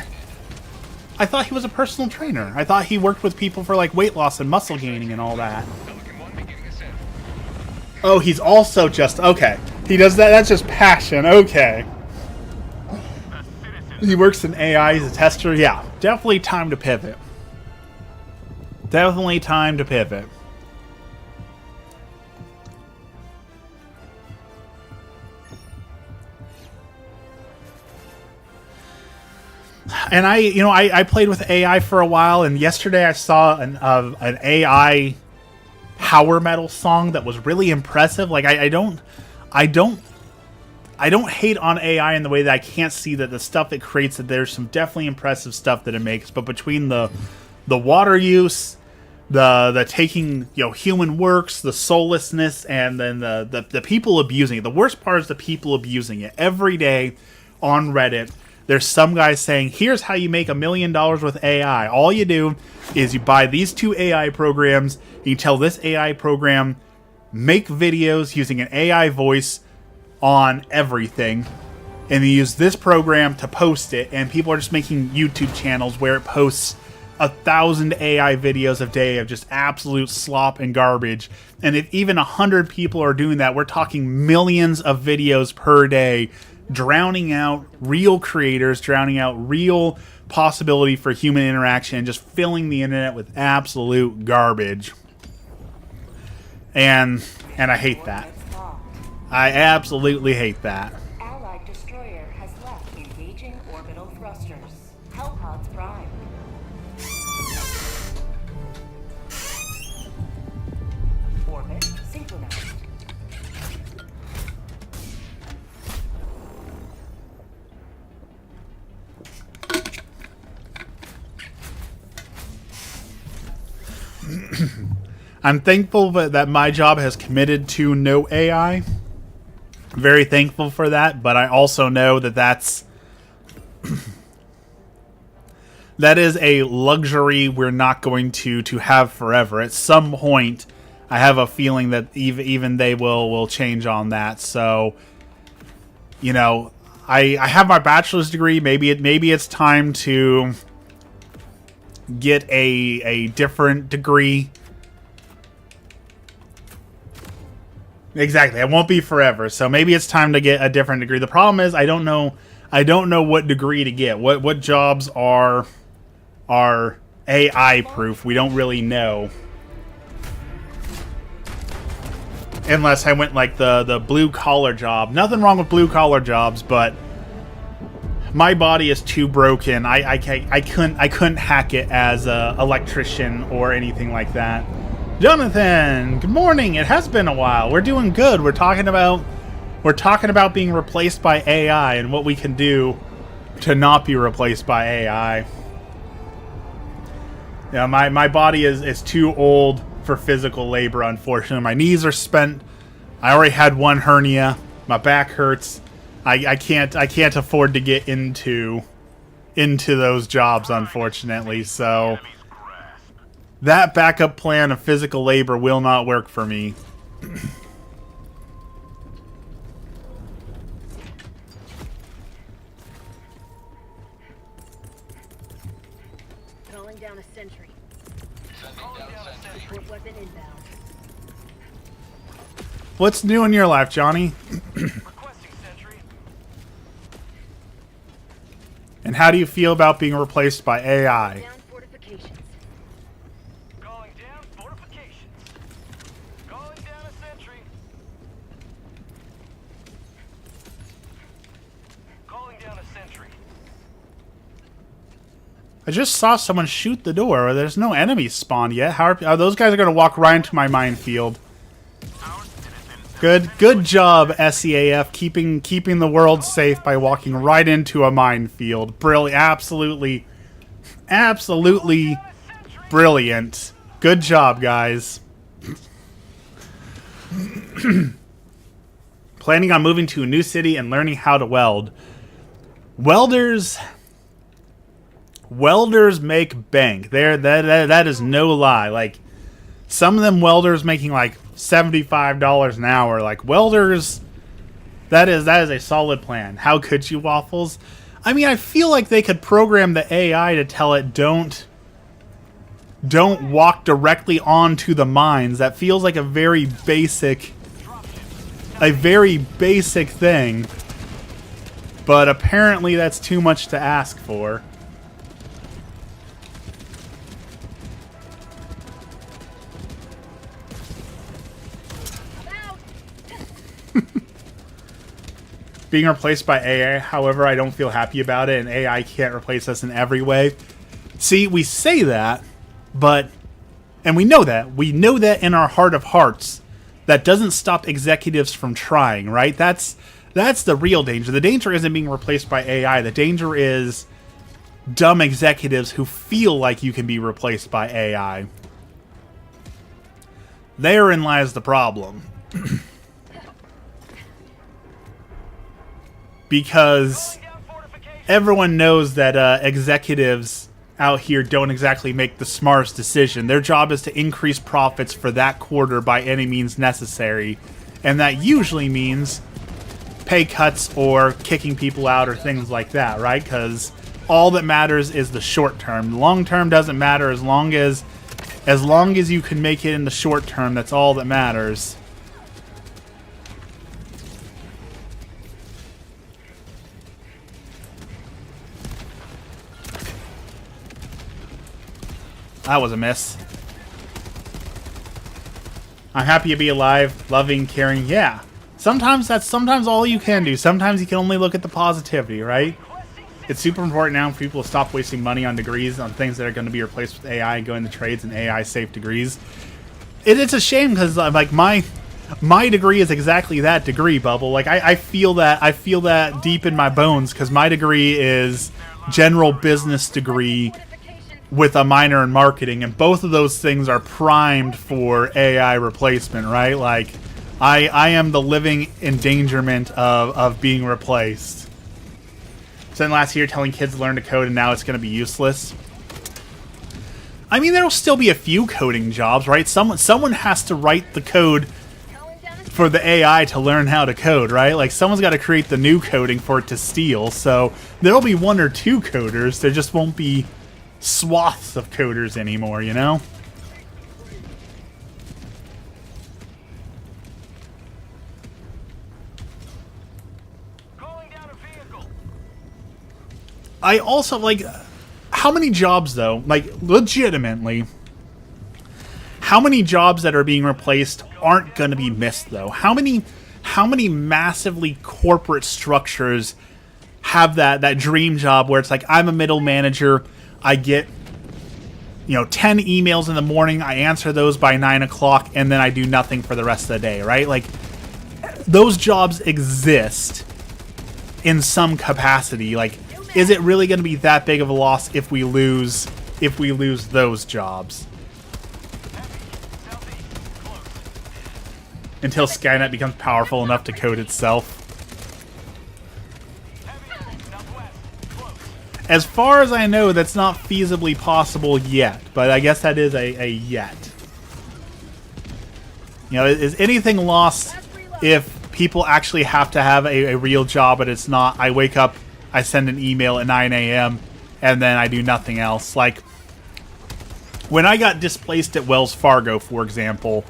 I thought he was a personal trainer. I thought he worked with people for like weight loss and muscle gaining and all that. Oh, he's also just okay. He does that. That's just passion. Okay. He works in AI. He's a tester. Yeah, definitely time to pivot. Definitely time to pivot. And I played with AI for a while, and yesterday I saw an AI power metal song that was really impressive. Like I don't hate on AI in the way that I can't see that the stuff it creates, that there's some definitely impressive stuff that it makes. But between the water use, the taking human works, the soullessness, and then the people abusing it. The worst part is the people abusing it every day on Reddit. There's some guy saying, here's how you make $1 million with AI. All you do is you buy these 2 AI programs. You tell this AI program, make videos using an AI voice on everything. And you use this program to post it. And people are just making YouTube channels where it posts 1,000 AI videos a day of just absolute slop and garbage. And if even 100 people are doing that, we're talking millions of videos per day, drowning out real creators, drowning out real possibility for human interaction, and just filling the internet with absolute garbage. And I hate that. I absolutely hate that. Allied destroyer has left engaging orbital thrusters. Hellpods prime. Orbit synchronized. I'm thankful that my job has committed to no AI. Very thankful for that, but I also know that that is a luxury we're not going to have forever. At some point, I have a feeling that even they will change on that. So, I have my bachelor's degree. Maybe it's time to get a different degree. Exactly. It won't be forever. So maybe it's time to get a different degree. The problem is I don't know what degree to get. What jobs are AI proof? We don't really know. Unless I went like the blue collar job. Nothing wrong with blue collar jobs, but my body is too broken. I couldn't hack it as a electrician or anything like that. Jonathan, good morning. It has been a while. We're doing good. We're talking about being replaced by AI and what we can do to not be replaced by AI. Yeah, my body is too old for physical labor, unfortunately. My knees are spent. I already had one hernia. My back hurts. I can't afford to get into those jobs, unfortunately. So that backup plan of physical labor will not work for me. Calling down a sentry. Support weapon inbound. What's new in your life, Johnny? Requesting sentry. And how do you feel about being replaced by AI? Down fortifications. Calling down fortifications. Calling down a sentry. Calling down a sentry. I just saw someone shoot the door. There's no enemies spawned yet. How are those guys are going to walk right into my minefield? Our citizens Good job, SEAF, keeping the world safe by walking right into a minefield. Brilliant, absolutely brilliant. Good job, guys. Planning on moving to a new city and learning how to weld. Welders make bank. That is no lie. Like, some of them welders making like $75 an hour. Like, welders, that is a solid plan. How could you, Waffles? I mean, I feel like they could program the AI to tell it don't walk directly onto the mines. That feels like a very basic thing. But apparently that's too much to ask for. Being replaced by AI, however, I don't feel happy about it, and AI can't replace us in every way. See, we say that, and we know that in our heart of hearts. That doesn't stop executives from trying, right? That's the real danger. The danger isn't being replaced by AI. The danger is dumb executives who feel like you can be replaced by AI. Therein lies the problem. Because everyone knows that executives out here don't exactly make the smartest decision. Their job is to increase profits for that quarter by any means necessary. And that usually means pay cuts or kicking people out or things like that, right? Because all that matters is the short term. The long term doesn't matter as long as you can make it in the short term. That's all that matters. That was a miss. I'm happy to be alive, loving, caring. Yeah. Sometimes that's all you can do. Sometimes you can only look at the positivity, right? It's super important now for people to stop wasting money on degrees, on things that are going to be replaced with AI and go into trades and AI-safe degrees. It's a shame because like my degree is exactly that degree, Bubble. Like I feel that deep in my bones because my degree is general business degree with a minor in marketing, and both of those things are primed for AI replacement, right? Like, I am the living endangerment of being replaced. Spent last year telling kids to learn to code, and now it's going to be useless. I mean, there'll still be a few coding jobs, right? Someone has to write the code for the AI to learn how to code, right? Like, someone's got to create the new coding for it to steal, so there'll be one or two coders. There just won't be swaths of coders anymore, you know? calling down a vehicle. I also, like, how many jobs, though, like, legitimately, how many jobs that are being replaced aren't going to be missed, though? How many massively corporate structures have that dream job where it's like, I'm a middle manager, I get, 10 emails in the morning, I answer those by 9 o'clock, and then I do nothing for the rest of the day, right? Like, those jobs exist in some capacity. Like, is it really going to be that big of a loss if we lose those jobs? Until Skynet becomes powerful enough to code itself. As far as I know, that's not feasibly possible yet, but I guess that is a yet. Is anything lost if people actually have to have a real job, but it's not, I wake up, I send an email at 9 a.m., and then I do nothing else? Like, when I got displaced at Wells Fargo, for example,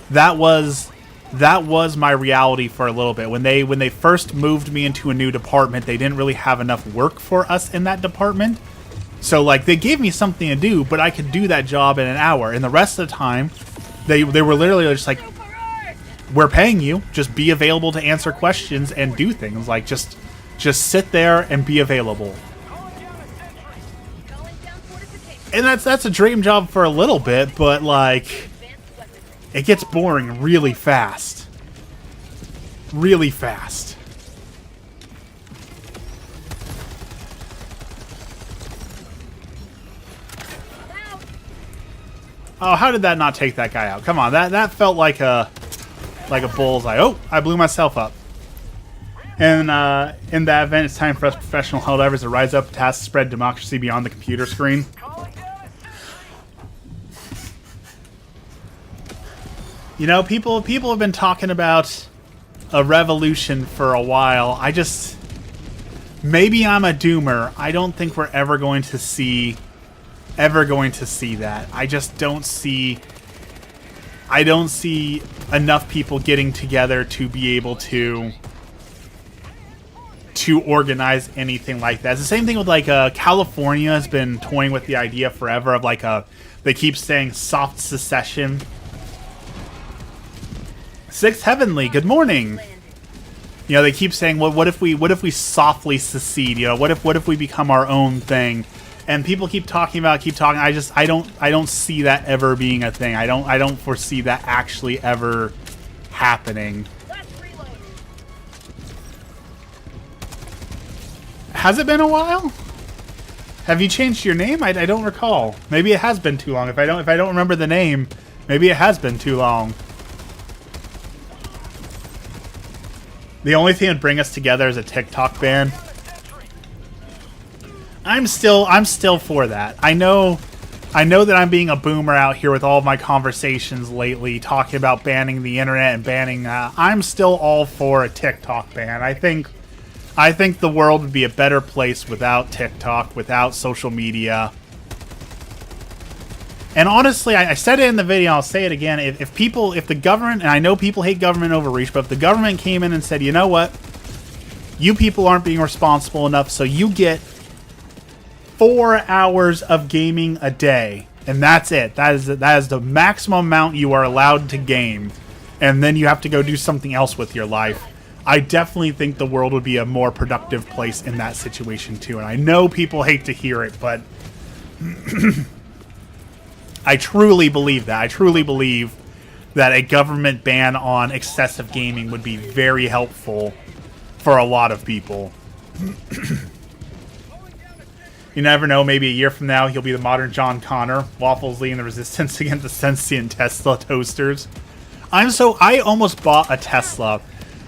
that was that was my reality for a little bit. When they first moved me into a new department, they didn't really have enough work for us in that department. So, like, they gave me something to do, but I could do that job in an hour. And the rest of the time, they were literally just like, we're paying you. Just be available to answer questions and do things. Like, just sit there and be available. And that's a dream job for a little bit, but, like, it gets boring really fast. Really fast. Oh, how did that not take that guy out? Come on, that felt like a bullseye. Oh, I blew myself up. And in that event, it's time for us professional Helldivers to rise up, task to spread democracy beyond the computer screen. You know, people have been talking about a revolution for a while. Maybe I'm a doomer. I don't think we're ever going to see that. I just don't see enough people getting together to be able to organize anything like that. It's the same thing with, like, California has been toying with the idea forever of, like, they keep saying soft secession. Sixth Heavenly, good morning. You know, they keep saying, what if we softly secede? You know, what if we become our own thing? And people keep talking. I don't see that ever being a thing. I don't foresee that actually ever happening. Has it been a while? Have you changed your name? I don't recall. Maybe it has been too long. If I don't remember the name, maybe it has been too long. The only thing that would bring us together is a TikTok ban. I'm still for that. I know that I'm being a boomer out here with all of my conversations lately, talking about banning the internet and banning. I'm still all for a TikTok ban. I think the world would be a better place without TikTok, without social media. And honestly, I said it in the video, I'll say it again. If the government, and I know people hate government overreach, but if the government came in and said, you know what, you people aren't being responsible enough, so you get 4 hours of gaming a day, and that's it. That is the maximum amount you are allowed to game, and then you have to go do something else with your life. I definitely think the world would be a more productive place in that situation too. And I know people hate to hear it, but I truly believe that. I truly believe that a government ban on excessive gaming would be very helpful for a lot of people. You never know, maybe a year from now, he'll be the modern John Connor, Waffles leading the resistance against the sentient Tesla toasters. I almost bought a Tesla.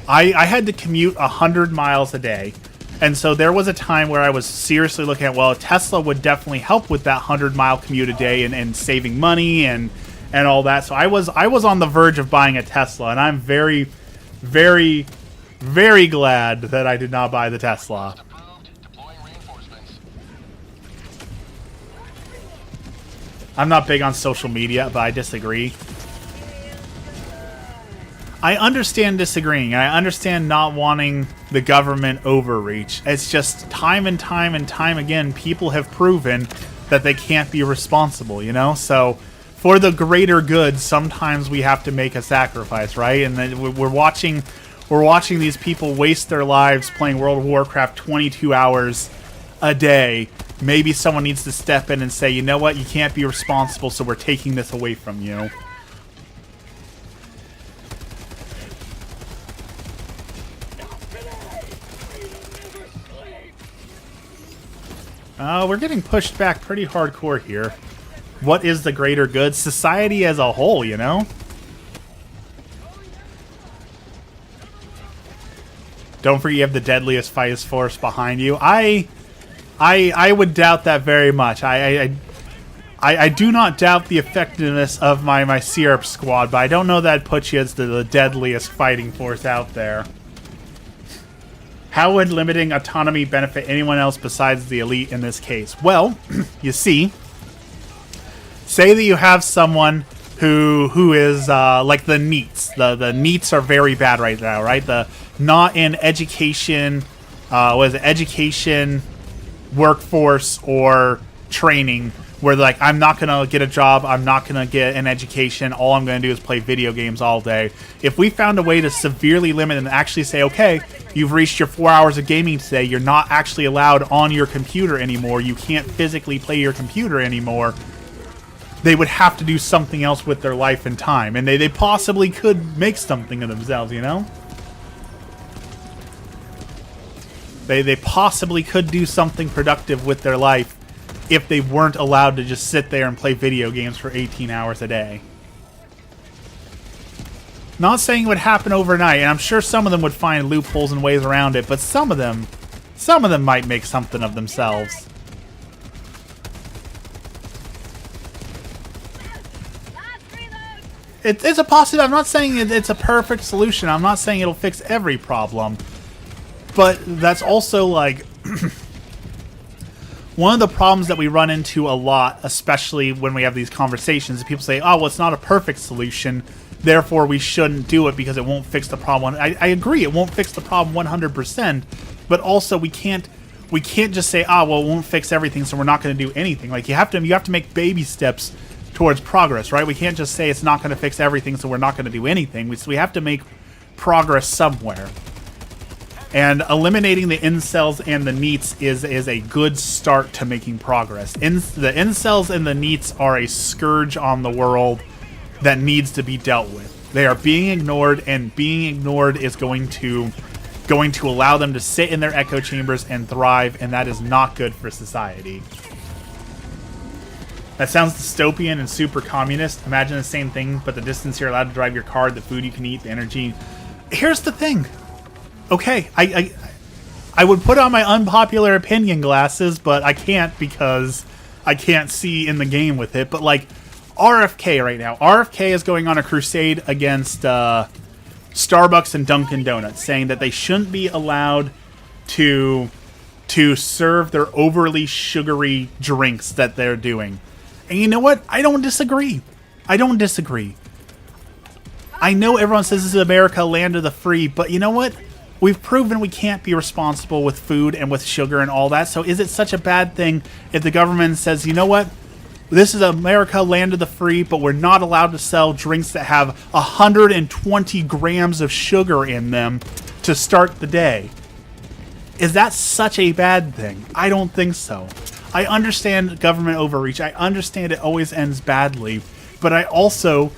I had to commute 100 miles a day. And so there was a time where I was seriously looking at, well, a Tesla would definitely help with that 100-mile commute a day and saving money and all that. So I was on the verge of buying a Tesla, and I'm very, very, very glad that I did not buy the Tesla. I'm not big on social media, but I disagree. I understand disagreeing. I understand not wanting the government overreach. It's just time and time and time again, people have proven that they can't be responsible, you know? So for the greater good, sometimes we have to make a sacrifice, right? And then we're watching these people waste their lives playing World of Warcraft 22 hours a day. Maybe someone needs to step in and say, you know what, you can't be responsible, so we're taking this away from you. We're getting pushed back pretty hardcore here. What is the greater good? Society as a whole, you know? Don't forget you have the deadliest Fighters Force behind you. I would doubt that very much. I do not doubt the effectiveness of my Syrup squad, but I don't know that puts you as the deadliest fighting force out there. How would limiting autonomy benefit anyone else besides the elite in this case? Well, you see, say that you have someone who is like the NEETs. The NEETs are very bad right now, right? The not in education, education, workforce, or training, where like, I'm not gonna get a job, I'm not gonna get an education, all I'm gonna do is play video games all day. If we found a way to severely limit and actually say, okay, you've reached your 4 hours of gaming today, you're not actually allowed on your computer anymore, you can't physically play your computer anymore, they would have to do something else with their life and time. And they possibly could make something of themselves, you know? They possibly could do something productive with their life if they weren't allowed to just sit there and play video games for 18 hours a day. Not saying it would happen overnight, and I'm sure some of them would find loopholes and ways around it, but some of them might make something of themselves. It's a positive. I'm not saying it's a perfect solution. I'm not saying it'll fix every problem. But that's also like one of the problems that we run into a lot, especially when we have these conversations, is people say, oh, well, it's not a perfect solution, therefore we shouldn't do it because it won't fix the problem. I agree, it won't fix the problem 100%, but also we can't just say, well, it won't fix everything, so we're not going to do anything. Like, you have to make baby steps towards progress, right? We can't just say it's not going to fix everything, so we're not going to do anything. We have to make progress somewhere. And eliminating the incels and the NEETs is a good start to making progress. The incels and the NEETs are a scourge on the world that needs to be dealt with. They are being ignored, and being ignored is going to allow them to sit in their echo chambers and thrive, and that is not good for society. That sounds dystopian and super communist. Imagine the same thing, but the distance you're allowed to drive your car, the food you can eat, the energy. Here's the thing. Okay, I would put on my unpopular opinion glasses, but I can't because I can't see in the game with it. But like RFK right now, RFK is going on a crusade against Starbucks and Dunkin' Donuts, saying that they shouldn't be allowed to serve their overly sugary drinks that they're doing. And you know what? I don't disagree. I know everyone says this is America, land of the free, but you know what? We've proven we can't be responsible with food and with sugar and all that, so is it such a bad thing if the government says, you know what? This is America, land of the free, but we're not allowed to sell drinks that have 120 grams of sugar in them to start the day. Is that such a bad thing? I don't think so. I understand government overreach. I understand it always ends badly, but I also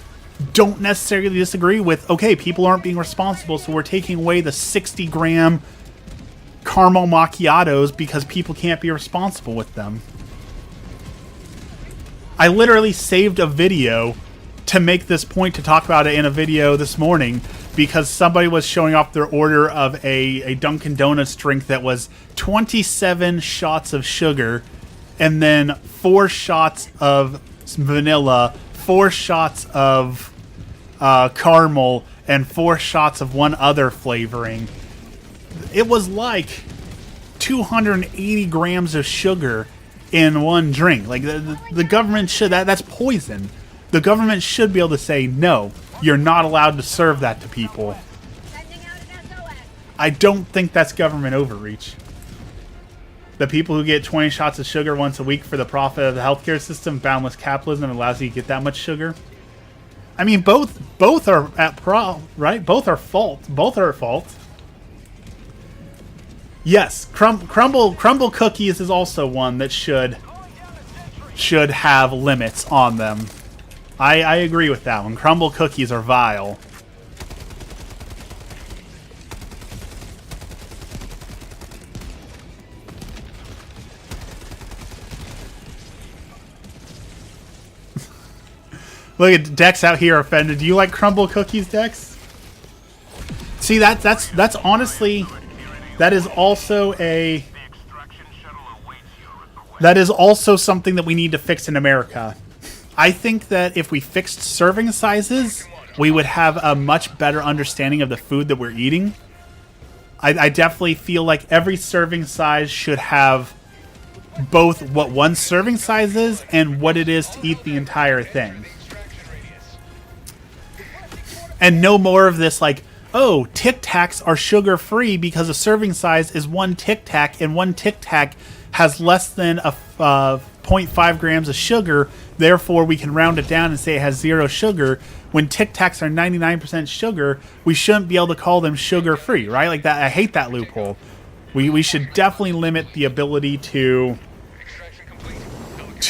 don't necessarily disagree with, okay, people aren't being responsible, so we're taking away the 60-gram caramel macchiatos because people can't be responsible with them. I literally saved a video to make this point, to talk about it in a video this morning, because somebody was showing off their order of a Dunkin' Donuts drink that was 27 shots of sugar, and then 4 shots of vanilla, 4 shots of caramel, and 4 shots of one other flavoring. It was like 280 grams of sugar in one drink. Like, the government should, that's poison. The government should be able to say, no, you're not allowed to serve that to people. Sending out an SOS. I don't think that's government overreach. The people who get 20 shots of sugar once a week for the profit of the healthcare system, boundless capitalism, allows you to get that much sugar. I mean, both are at right? Both are fault. Both are at fault. Yes, crumble cookies is also one that should have limits on them. I agree with that one. Crumble cookies are vile. Look at Dex out here offended. Do you like crumble cookies, Dex? See, that's honestly, that is also something that we need to fix in America. I think that if we fixed serving sizes, we would have a much better understanding of the food that we're eating. I definitely feel like every serving size should have both what one serving size is and what it is to eat the entire thing. And no more of this like, oh, Tic Tacs are sugar free because the serving size is one Tic Tac, and one Tic Tac has less than a 0.5 grams of sugar. Therefore, we can round it down and say it has 0 sugar. When Tic Tacs are 99% sugar, we shouldn't be able to call them sugar free, right? Like that. I hate that loophole. We should definitely limit the ability to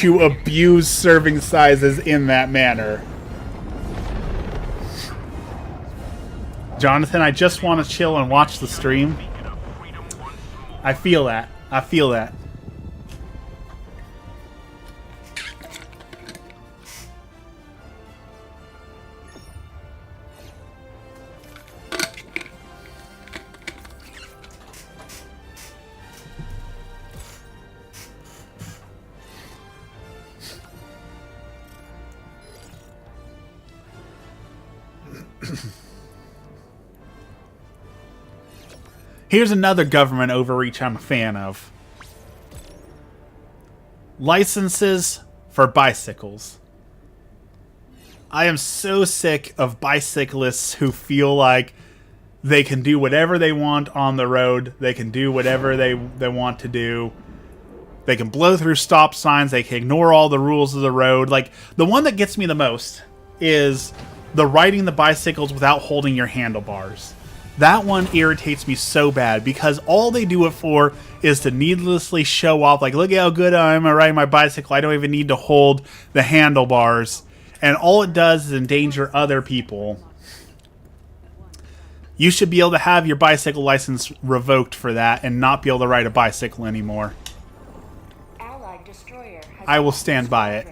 abuse serving sizes in that manner. Jonathan, I just want to chill and watch the stream. I feel that. I feel that. Here's another government overreach I'm a fan of. Licenses for bicycles. I am so sick of bicyclists who feel like they can do whatever they want on the road. They can do whatever they want to do. They can blow through stop signs. They can ignore all the rules of the road. Like, the one that gets me the most is the riding the bicycles without holding your handlebars. That one irritates me so bad because all they do it for is to needlessly show off, like, look at how good I am at riding my bicycle. I don't even need to hold the handlebars. And all it does is endanger other people. You should be able to have your bicycle license revoked for that and not be able to ride a bicycle anymore. Allied destroyer has I will stand by it.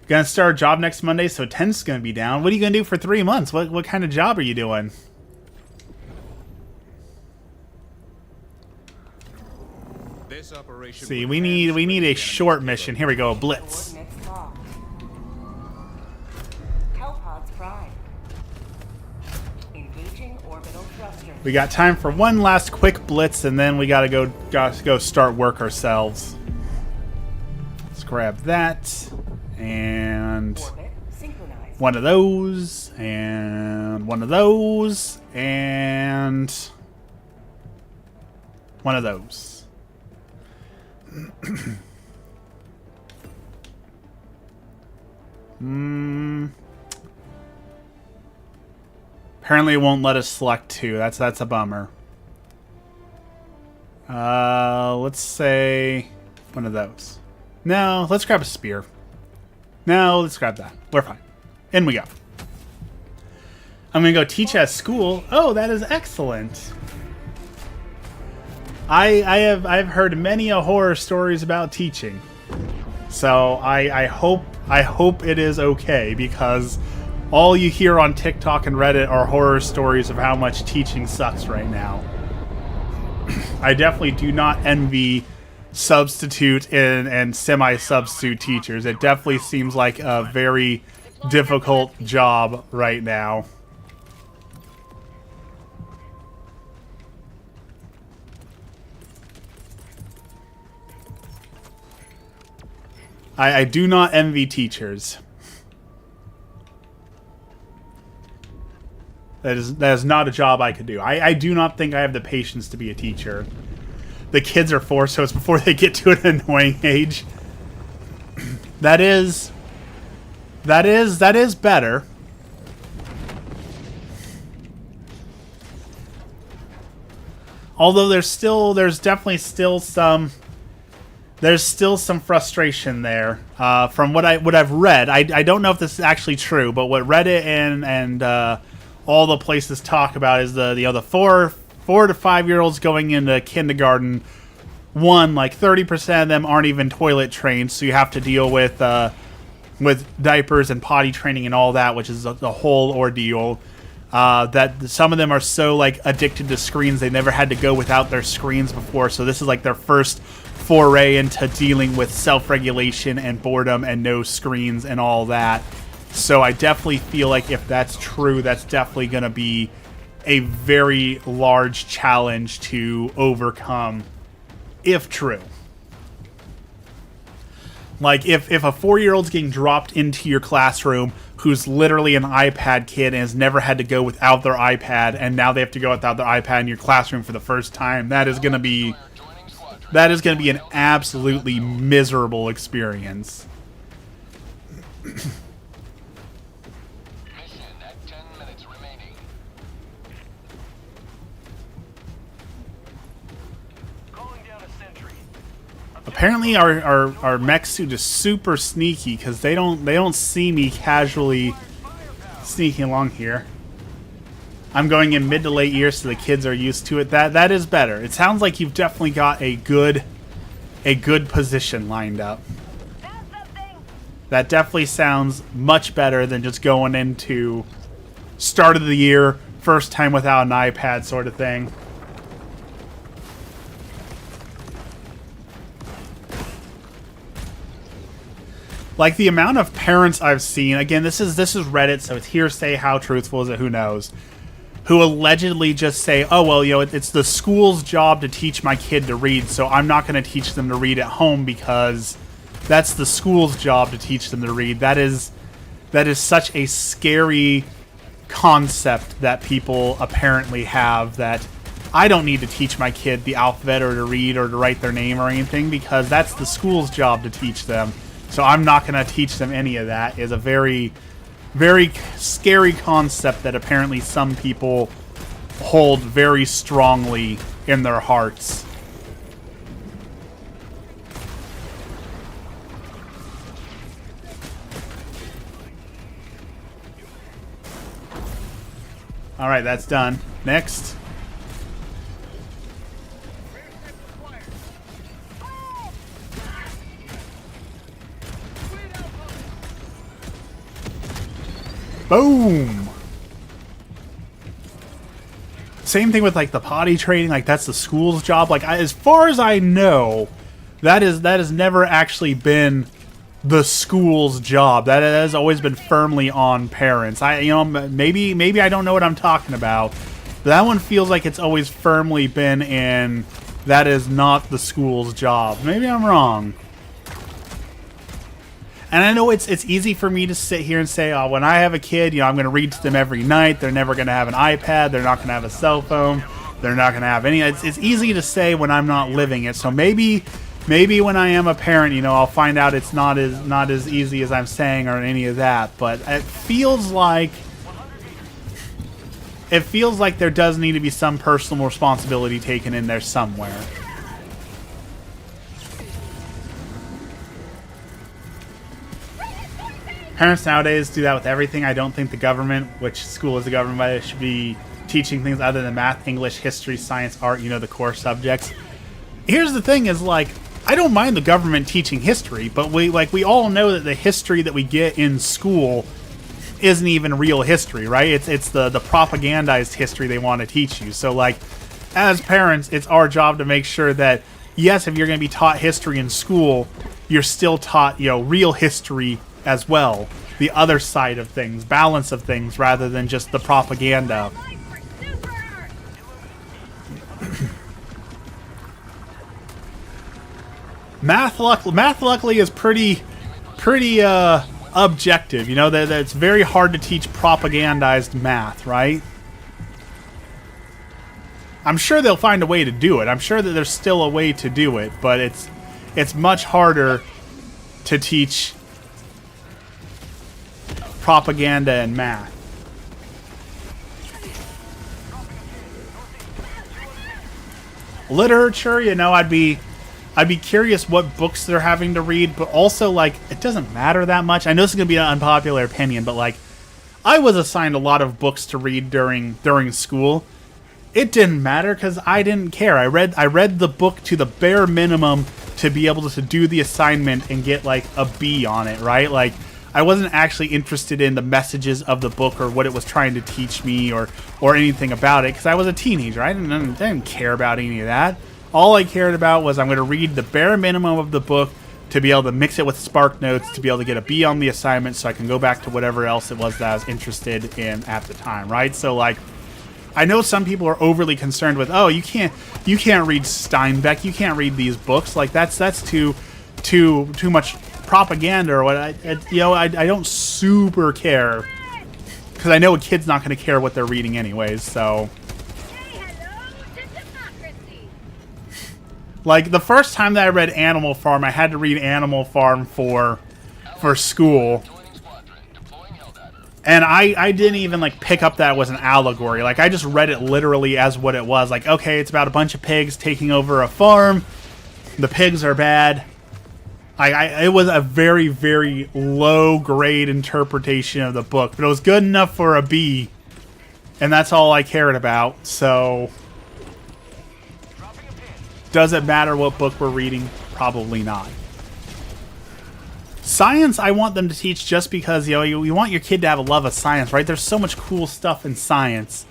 Gonna start a job next Monday, so attendance gonna be down. What are you gonna do for 3 months? What kind of job are you doing? This operation See, we need a short mission. Here we go, a blitz. Coordinates locked. Hellpods prime. Engaging orbital thrusters. We got time for one last quick blitz, and then we gotta go start work ourselves. Let's grab that. And Orbit synchronized. one of those, and one of those, and one of those. Apparently it won't let us select 2. That's a bummer. Let's say one of those. No, let's grab a spear. No, let's grab that. We're fine. In we go. I'm gonna go teach at school. Oh, that is excellent. I've heard many a horror stories about teaching. So I hope it is okay, because all you hear on TikTok and Reddit are horror stories of how much teaching sucks right now. I definitely do not envy substitute and semi-substitute teachers. It definitely seems like a very difficult job right now. I do not envy teachers. That is not a job I could do. I do not think I have the patience to be a teacher. The kids are 4, so it's before they get to an annoying age. That is better. Although there's definitely still some frustration there. From what I've read, I don't know if this is actually true, but what Reddit and all the places talk about is the 4 to 5 year olds going into kindergarten. One, like 30% of them aren't even toilet trained, so you have to deal with diapers and potty training and all that, which is the whole ordeal. That some of them are so like addicted to screens they never had to go without their screens before, so this is like their first foray into dealing with self-regulation and boredom and no screens and all that. So I definitely feel like if that's true, that's definitely going to be a very large challenge to overcome, if true. Like, if a 4-year-old's getting dropped into your classroom who's literally an iPad kid and has never had to go without their iPad, and now they have to go without their iPad in your classroom for the first time, that is going to be an absolutely miserable experience. Mission at 10 minutes remaining. Calling down a sentry. Apparently our mech suit is super sneaky because they don't see me casually sneaking along here. I'm going in mid to late years, so the kids are used to it. That is better. It sounds like you've definitely got a good position lined up. That definitely sounds much better than just going into start of the year, first time without an iPad sort of thing. Like, the amount of parents I've seen, again, this is Reddit, so it's hearsay. How truthful is it? Who knows? Who allegedly just say, oh, well, you know, it's the school's job to teach my kid to read, so I'm not going to teach them to read at home because that's the school's job to teach them to read. That is such a scary concept that people apparently have, that I don't need to teach my kid the alphabet or to read or to write their name or anything because that's the school's job to teach them. So I'm not going to teach them any of that. Is a very, very scary concept that apparently some people hold very strongly in their hearts. All right, that's done. Next. Boom! Same thing with, like, the potty training. Like, that's the school's job. Like, as far as I know, that has never actually been the school's job. That has always been firmly on parents. Maybe I don't know what I'm talking about, but that one feels like it's always firmly been in. That is not the school's job. Maybe I'm wrong. And I know it's easy for me to sit here and say, oh, when I have a kid, I'm going to read to them every night. They're never going to have an iPad. They're not going to have a cell phone. They're not going to have any. It's easy to say when I'm not living it. So maybe when I am a parent, I'll find out it's not as easy as I'm saying or any of that. But it feels like there does need to be some personal responsibility taken in there somewhere. Parents nowadays do that with everything. I don't think the government, which school is the government by, should be teaching things other than math, English, history, science, art, the core subjects. Here's the thing is, like, I don't mind the government teaching history, but we all know that the history that we get in school isn't even real history, right? It's the propagandized history they want to teach you. So, like, as parents, it's our job to make sure that, yes, if you're going to be taught history in school, you're still taught, real history as well, the other side of things, balance of things, rather than just the propaganda. Math luckily is pretty objective. That it's very hard to teach propagandized math, right? I'm sure they'll find a way to do it. I'm sure that there's still a way to do it, but it's much harder to teach propaganda and math. Literature, I'd be curious what books they're having to read, but also, like, it doesn't matter that much. I know this is gonna be an unpopular opinion, but, like, I was assigned a lot of books to read during school. It didn't matter because I didn't care. I read the book to the bare minimum to be able to do the assignment and get, like, a B on it, right? Like, I wasn't actually interested in the messages of the book or what it was trying to teach me or anything about it because I was a teenager. I didn't care about any of that. All I cared about was I'm going to read the bare minimum of the book to be able to mix it with Spark Notes to be able to get a B on the assignment so I can go back to whatever else it was that I was interested in at the time, right? So, like, I know some people are overly concerned with, oh, you can't read Steinbeck, you can't read these books. Like, that's too much propaganda or what. I don't super care because I know a kid's not going to care what they're reading anyways. So, Say hello to democracy. like the first time that I read Animal Farm, I had to read Animal Farm for school. And I didn't even, like, pick up that it was an allegory. Like, I just read it literally as what it was. Like, okay, it's about a bunch of pigs taking over a farm. The pigs are bad. It was a very, very low-grade interpretation of the book. But it was good enough for a B. And that's all I cared about. So, does it matter what book we're reading? Probably not. Science, I want them to teach just because, you want your kid to have a love of science, right? There's so much cool stuff in science.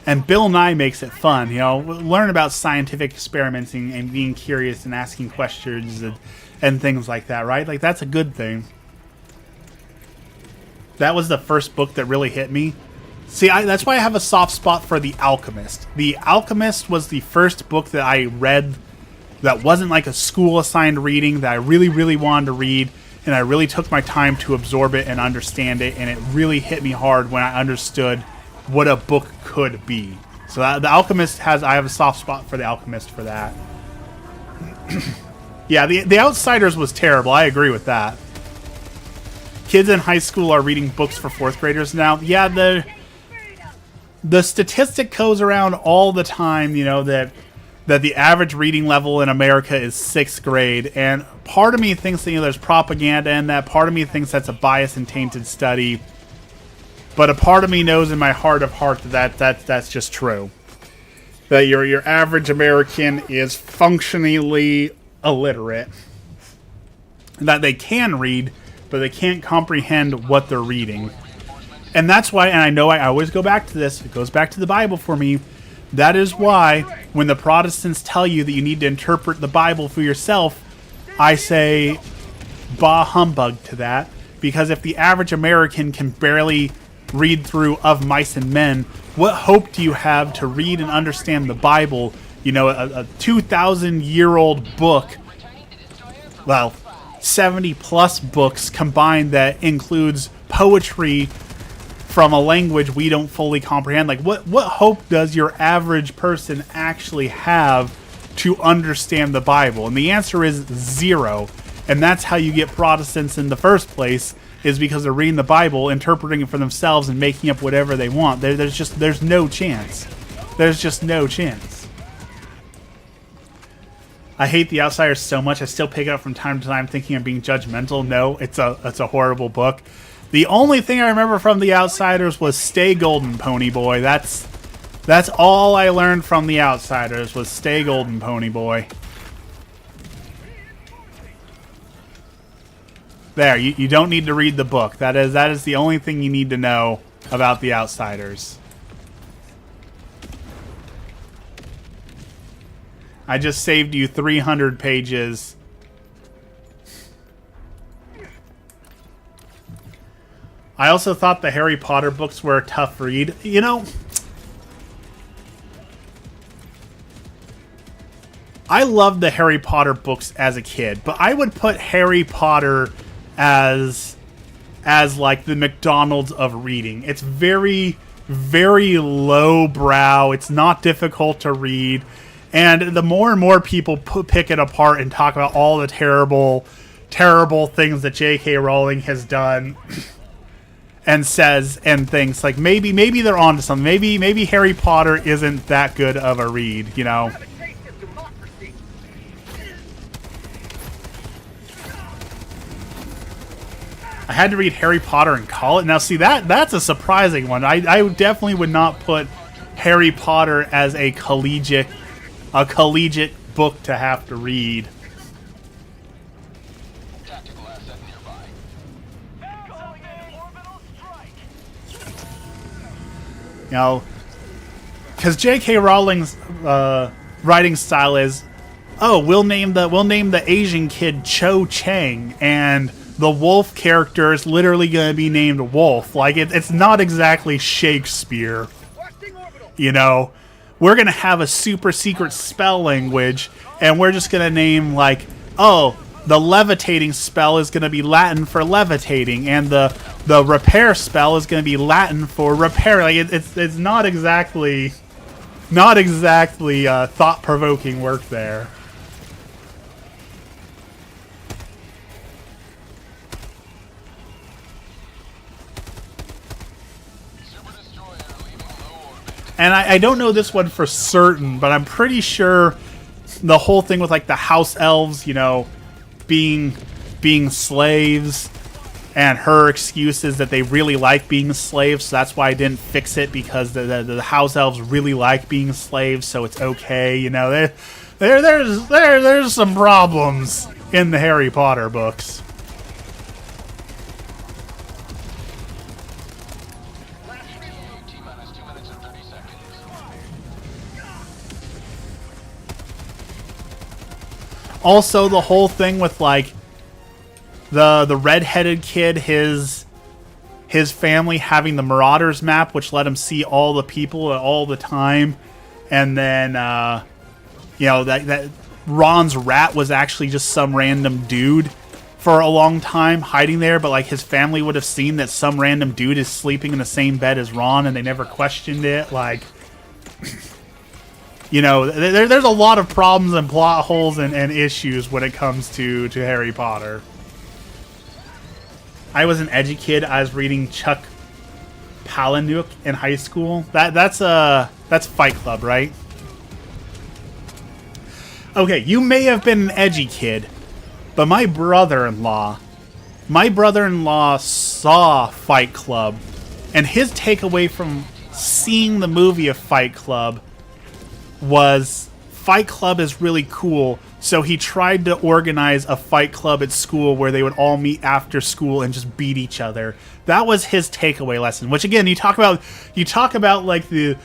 And Bill Nye makes it fun, learn about scientific experiments and being curious and asking questions and things like that, right? Like, that's a good thing. That was the first book that really hit me. See, that's why I have a soft spot for The Alchemist. The Alchemist was the first book that I read that wasn't like a school-assigned reading that I really, really wanted to read. And I really took my time to absorb it and understand it, and it really hit me hard when I understood what a book could be. So The Alchemist I have a soft spot for The Alchemist for that. Yeah, the Outsiders was terrible. I agree with that. Kids in high school are reading books for 4th graders now. Yeah, the statistic goes around all the time, that the average reading level in America is 6th grade, and part of me thinks that there's propaganda in that. Part of me thinks that's a biased and tainted study, but a part of me knows in my heart of heart that's just true. That your average American is functionally illiterate, that they can read, but they can't comprehend what they're reading, and that's why. And I know I always go back to this. It goes back to the Bible for me. That is why, when the Protestants tell you that you need to interpret the Bible for yourself, I say, bah humbug to that. Because if the average American can barely read through Of Mice and Men, what hope do you have to read and understand the Bible? A 2,000-year-old book, well, 70-plus books combined that includes poetry from a language we don't fully comprehend. Like, what hope does your average person actually have to understand the Bible? And the answer is 0. And that's how you get Protestants in the first place, is because they're reading the Bible, interpreting it for themselves, and making up whatever they want. There's no chance. There's just no chance. I hate The Outsiders so much. I still pick it up from time to time thinking I'm being judgmental. No, it's a horrible book. The only thing I remember from The Outsiders was stay golden, pony boy. That's all I learned from The Outsiders was stay golden, pony boy. There, you don't need to read the book. That is the only thing you need to know about The Outsiders. I just saved you 300 pages. I also thought the Harry Potter books were a tough read. I loved the Harry Potter books as a kid, but I would put Harry Potter as like the McDonald's of reading. It's very, very lowbrow. It's not difficult to read. And the more and more people pick it apart and talk about all the terrible, terrible things that J.K. Rowling has done and says and thinks, like, maybe they're onto something. Maybe Harry Potter isn't that good of a read, I had to read Harry Potter in college. Now, see, that's a surprising one. I definitely would not put Harry Potter as a collegiate book to have to read. Because J.K. Rowling's writing style is, we'll name the Asian kid Cho Chang, and the wolf character is literally going to be named Wolf. Like, it's not exactly Shakespeare. We're going to have a super secret spell language, and we're just going to name, like, the levitating spell is going to be Latin for levitating, and the repair spell is going to be Latin for repair. Like it's not exactly thought-provoking work there. And I don't know this one for certain, but I'm pretty sure the whole thing with like the house elves, you know, being slaves, and her excuse is that they really like being slaves, so that's why I didn't fix it, because the house elves really like being slaves, so it's okay, you know. There's some problems in the Harry Potter books. Also, the whole thing with like the redheaded kid, his family having the Marauders map, which let him see all the people all the time, and then you know that Ron's rat was actually just some random dude for a long time hiding there, but like his family would have seen that some random dude is sleeping in the same bed as Ron, and they never questioned it. Like, you know, there's a lot of problems and plot holes and issues when it comes to Harry Potter. I was an edgy kid. I was reading Chuck Palahniuk in high school. That's Fight Club, right? Okay, you may have been an edgy kid, but my brother-in-law saw Fight Club, and his takeaway from seeing the movie of Fight Club was Fight Club is really cool, so he tried to organize a fight club at school where they would all meet after school and just beat each other. That was his takeaway lesson, which again, you talk about like the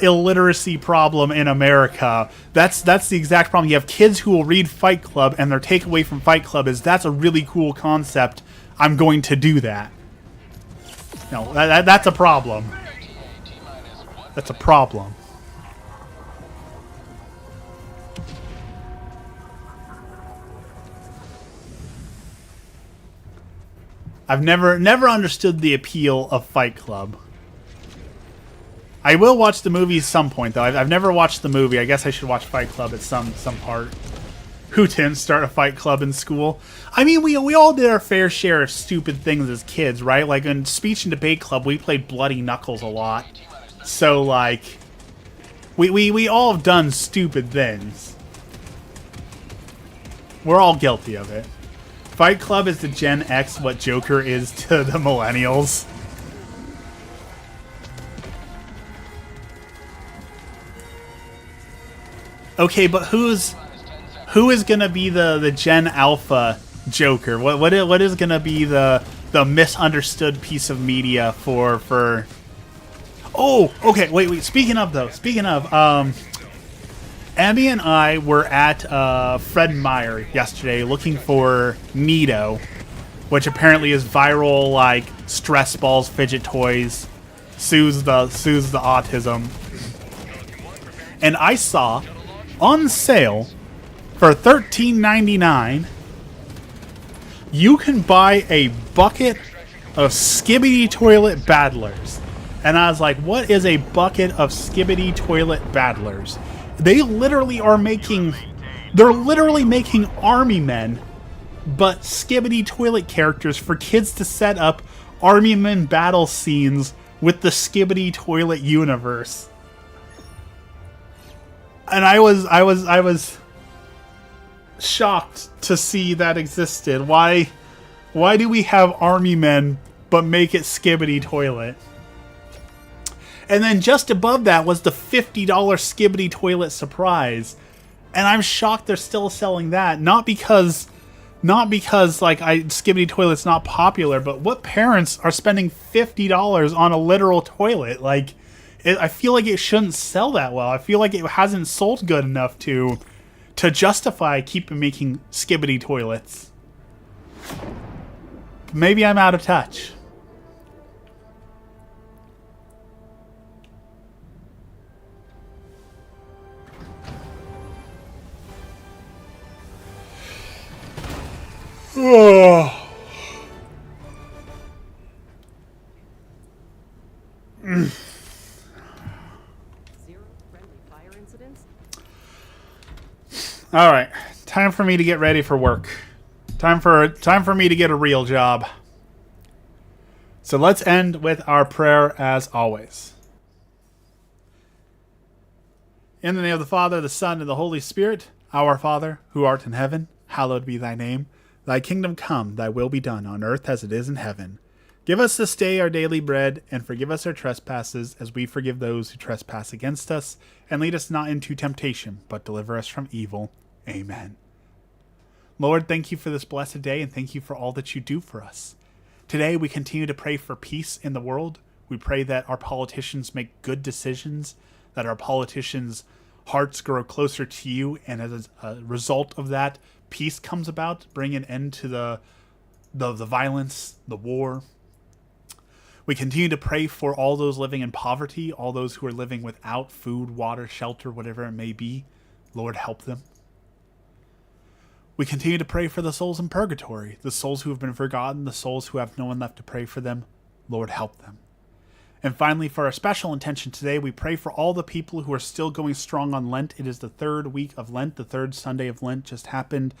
illiteracy problem in America. That's the exact problem. You have kids who will read Fight Club, and their takeaway from Fight Club is, that's a really cool concept, I'm going to do that. No, that's a problem. That's a problem. I've never understood the appeal of Fight Club. I will watch the movie at some point, though. I've never watched the movie. I guess I should watch Fight Club at some part. Who didn't start a fight club in school? I mean, we all did our fair share of stupid things as kids, right? Like in Speech and Debate Club, we played Bloody Knuckles a lot. So, like, we all have done stupid things. We're all guilty of it. Fight Club is to Gen X what Joker is to the millennials. Okay, but who is gonna be the Gen Alpha Joker? What is gonna be the misunderstood piece of media for? Oh, okay. Wait. Speaking of, Emmy and I were at Fred Meyer yesterday looking for Neato, which apparently is viral, like stress balls, fidget toys, soothes the autism. And I saw on sale for $13.99, you can buy a bucket of Skibidi Toilet Battlers. And I was like, what is a bucket of Skibidi Toilet Battlers? They're literally making Army Men, but Skibidi Toilet characters for kids to set up Army Men battle scenes with the Skibidi Toilet universe. And I was shocked to see that existed. Why do we have Army Men but make it Skibidi Toilet? And then just above that was the $50 Skibidi Toilet Surprise. And I'm shocked they're still selling that. Not because like Skibidi Toilet's not popular, but what parents are spending $50 on a literal toilet? Like, I feel like it shouldn't sell that well. I feel like it hasn't sold good enough to justify keeping making Skibidi toilets. Maybe I'm out of touch. Oh. Zero friendly fire incidents. All right, time for me to get ready for work. Time for me to get a real job. So let's end with our prayer as always. In the name of the Father, the Son, and the Holy Spirit, our Father, who art in heaven, hallowed be thy name. Thy kingdom come, thy will be done on earth as it is in heaven. Give us this day our daily bread, and forgive us our trespasses, as we forgive those who trespass against us. And lead us not into temptation, but deliver us from evil. Amen. Lord, thank you for this blessed day, and thank you for all that you do for us. Today, we continue to pray for peace in the world. We pray that our politicians make good decisions, that our politicians' hearts grow closer to you, and as a result of that, peace comes about, bring an end to the violence, the war. We continue to pray for all those living in poverty, all those who are living without food, water, shelter, whatever it may be. Lord, help them. We continue to pray for the souls in purgatory, the souls who have been forgotten, the souls who have no one left to pray for them. Lord, help them. And finally, for our special intention today, we pray for all the people who are still going strong on Lent. It is the third week of Lent. The third Sunday of Lent just happened.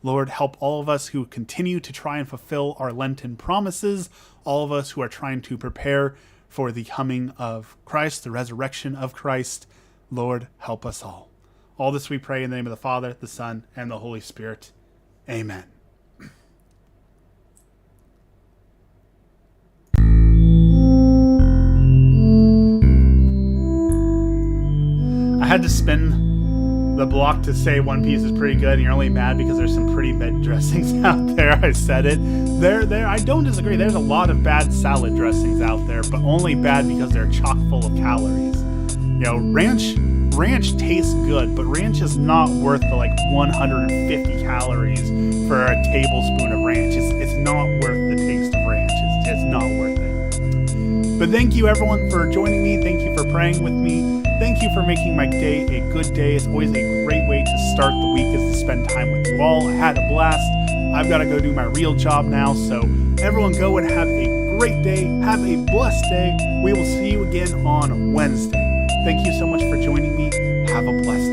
Lord, help all of us who continue to try and fulfill our Lenten promises, all of us who are trying to prepare for the coming of Christ, the resurrection of Christ. Lord, help us all. All this we pray in the name of the Father, the Son, and the Holy Spirit. Amen. I had to spin the block to say One Piece is pretty good, and you're only mad because there's some pretty bad dressings out there. I said it. I don't disagree. There's a lot of bad salad dressings out there, but only bad because they're chock full of calories. You know, ranch tastes good, but ranch is not worth the 150 calories for a tablespoon of ranch. It's not worth the taste of ranch. It's not worth it. But thank you everyone for joining me. Thank you for praying with me. Thank you for making my day a good day. It's always a great way to start the week is to spend time with you all. I had a blast. I've got to go do my real job now. So everyone go and have a great day. Have a blessed day. We will see you again on Wednesday. Thank you so much for joining me. Have a blessed day.